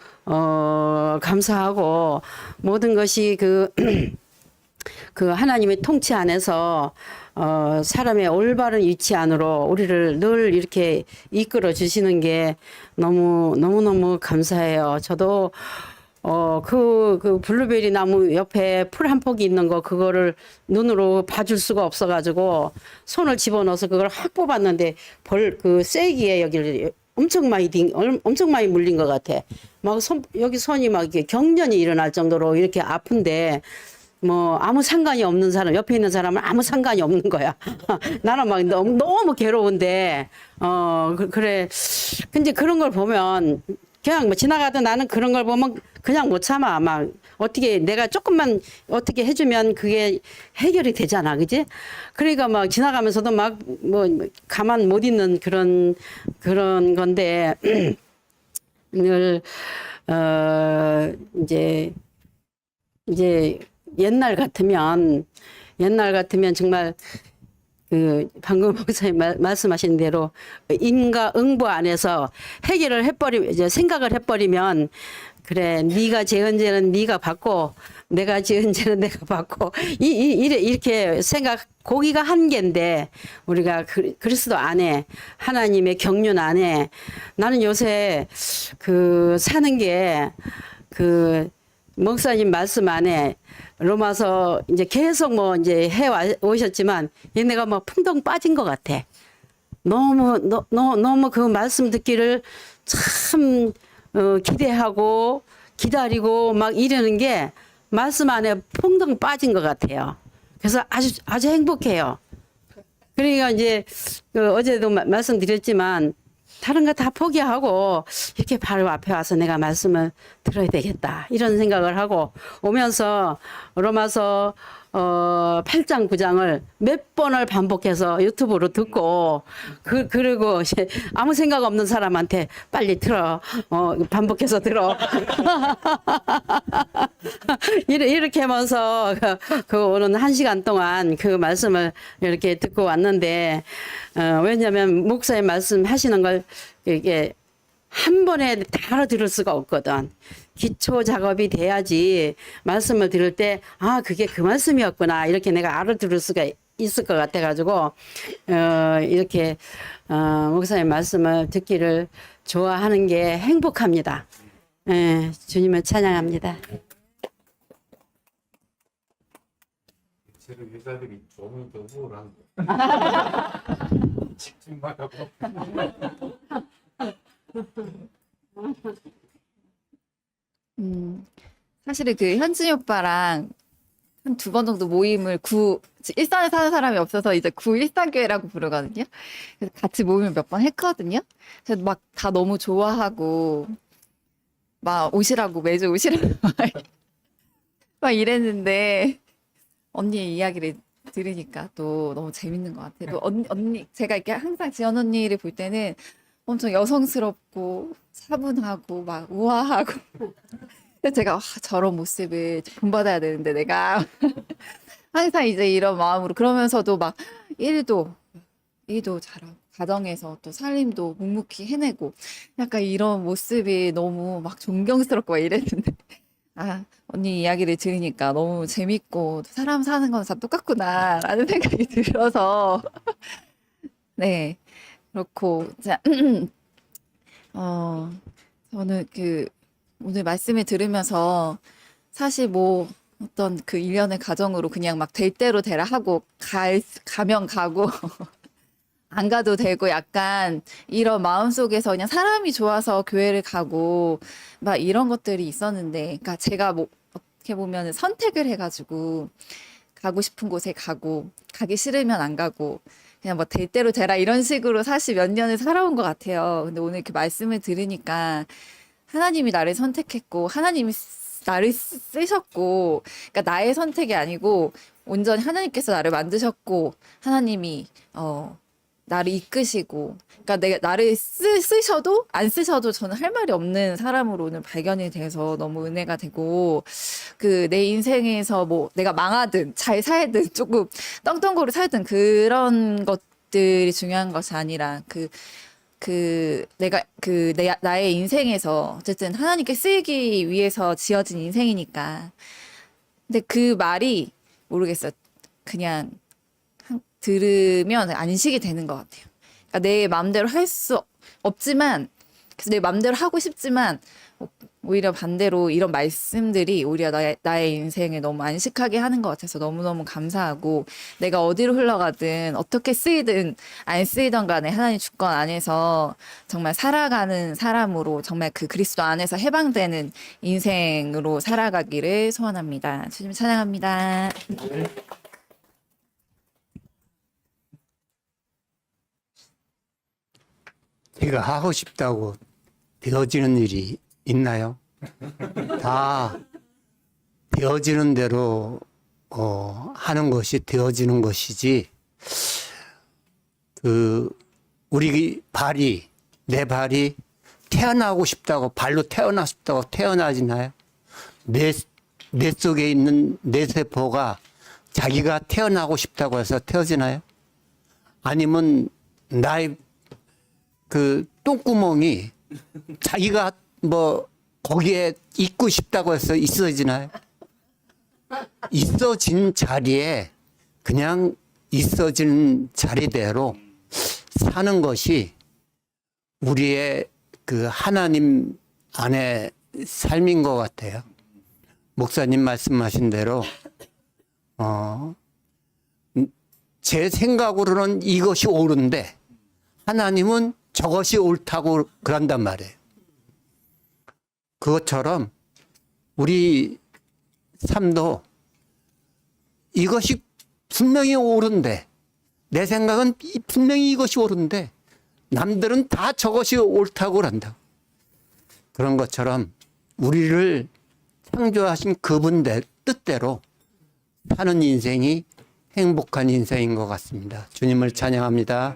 감사하고 모든 것이 그 하나님의 통치 안에서 사람의 올바른 위치 안으로 우리를 늘 이렇게 이끌어 주시는 게 너무너무 감사해요. 저도 그 블루베리 나무 옆에 풀 한 폭이 있는 거 그거를 눈으로 봐줄 수가 없어가지고 손을 집어넣어서 그걸 확 뽑았는데 그 쐐기에 여기를 엄청 많이 물린 것 같아. 막 여기 손이 막 이렇게 경련이 일어날 정도로 이렇게 아픈데 뭐 아무 상관이 없는 사람, 옆에 있는 사람은 아무 상관이 없는 거야. 나는 막 너무 괴로운데 그래. 근데 그런 걸 보면 그냥 뭐 지나가던 나는 그런 걸 보면 그냥 못 참아. 막 어떻게 내가 조금만 어떻게 해주면 그게 해결이 되잖아, 그지? 그러니까 막 지나가면서도 막 뭐 가만 못 있는 그런 건데 늘 이제 옛날 같으면 정말 그 방금 목사님 말씀하신 대로 인과 응보 안에서 해결을 이제 생각을 해버리면 그래 네가 지은 죄는 네가 받고 내가 지은 죄는 내가 받고 이렇게 생각 고기가 한계인데 우리가 그리스도 안에 하나님의 경륜 안에 나는 요새 사는 게 목사님 말씀 안에 로마서 이제 계속 뭐 이제 해 오셨지만 얘네가 막 풍덩 빠진 것 같아. 너무 그 말씀 듣기를 참 기대하고 기다리고 막 이러는 게 말씀 안에 풍덩 빠진 것 같아요. 그래서 아주 행복해요. 그러니까 이제 어제도 말씀드렸지만 다른 거 다 포기하고 이렇게 바로 앞에 와서 내가 말씀을 들어야 되겠다 이런 생각을 하고 오면서 로마서 8장 9장을 몇 번을 반복해서 유튜브로 듣고 그리고 이제 아무 생각 없는 사람한테 빨리 들어 반복해서 들어 이렇게 하면서 오는 1시간 동안 그 말씀을 이렇게 듣고 왔는데 왜냐하면 목사님 말씀하시는 걸 이게 한 번에 다 알아들을 수가 없거든. 기초 작업이 돼야지 말씀을 들을 때 그게 그 말씀이었구나 이렇게 내가 알아들을 수가 있을 것 같아가지고 이렇게 목사님 말씀을 듣기를 좋아하는 게 행복합니다. 주님을 찬양합니다. 여자들이 조금 더 우울한 집중만 하고. 사실은 그 현진이 오빠랑 한 2번 정도 모임을 일산에 사는 사람이 없어서 이제 일산교회라고 부르거든요. 그래서 같이 모임을 몇 번 했거든요. 그래서 막 다 너무 좋아하고 막 오시라고 매주 오시라고 막 이랬는데 언니의 이야기를 들으니까 또 너무 재밌는 것 같아요. 또 언니 제가 이렇게 항상 지연 언니를 볼 때는 엄청 여성스럽고 차분하고 막 우아하고 그래서 제가 저런 모습을 본받아야 되는데 내가 항상 이제 이런 마음으로 그러면서도 막 일도 잘하고 가정에서 또 살림도 묵묵히 해내고 약간 이런 모습이 너무 막 존경스럽고 막 이랬는데 언니 이야기를 들으니까 너무 재밌고 사람 사는 건 다 똑같구나라는 생각이 들어서 네 그렇고 저는 오늘 말씀을 들으면서 사실 뭐 어떤 그 일련의 가정으로 그냥 막 될 대로 되라 하고 가면 가고 안 가도 되고 약간 이런 마음 속에서 그냥 사람이 좋아서 교회를 가고 막 이런 것들이 있었는데 그러니까 제가 뭐 어떻게 보면 선택을 해가지고 가고 싶은 곳에 가고 가기 싫으면 안 가고 그냥 뭐 될 대로 되라 이런 식으로 사실 몇 년을 살아온 것 같아요. 근데 오늘 이렇게 말씀을 들으니까 하나님이 나를 선택했고 하나님이 나를 쓰셨고 그러니까 나의 선택이 아니고 온전히 하나님께서 나를 만드셨고 하나님이 나를 이끄시고 그러니까 나를 쓰셔도 안 쓰셔도 저는 할 말이 없는 사람으로 오늘 발견이 돼서 너무 은혜가 되고 내 인생에서 뭐 내가 망하든 잘 살든 조금 떵떵거리 살든 그런 것들이 중요한 것이 아니라 나의 인생에서 어쨌든 하나님께 쓰이기 위해서 지어진 인생이니까. 근데 그 말이 모르겠어요. 그냥 들으면 안식이 되는 것 같아요. 그러니까 내 마음대로 할 수 없지만, 그래서 내 마음대로 하고 싶지만, 오히려 반대로 이런 말씀들이 오히려 나의 인생을 너무 안식하게 하는 것 같아서 너무너무 감사하고 내가 어디로 흘러가든 어떻게 쓰이든 안 쓰이든 간에 하나님 주권 안에서 정말 살아가는 사람으로 정말 그 그리스도 안에서 해방되는 인생으로 살아가기를 소원합니다. 주님 찬양합니다. 제가 하고 싶다고 되어지는 일이 있나요? 다 되어지는 대로 하는 것이 되어지는 것이지 내 발이 태어나고 싶다고 발로 태어나고 싶다고 태어나지나요? 내 속에 있는 내 세포가 자기가 태어나고 싶다고 해서 태어지나요? 아니면 나의 똥구멍이 자기가 거기에 있고 싶다고 해서 있어지나요? 있어진 자리에 그냥 있어진 자리대로 사는 것이 우리의 하나님 안에 삶인 것 같아요. 목사님 말씀하신 대로 제 생각으로는 이것이 옳은데 하나님은 저것이 옳다고 그런단 말이에요. 그것처럼 우리 삶도 이것이 분명히 옳은데 내 생각은 분명히 이것이 옳은데 남들은 다 저것이 옳다고 한다. 그런 것처럼 우리를 창조하신 그분 뜻대로 사는 인생이 행복한 인생인 것 같습니다. 주님을 찬양합니다.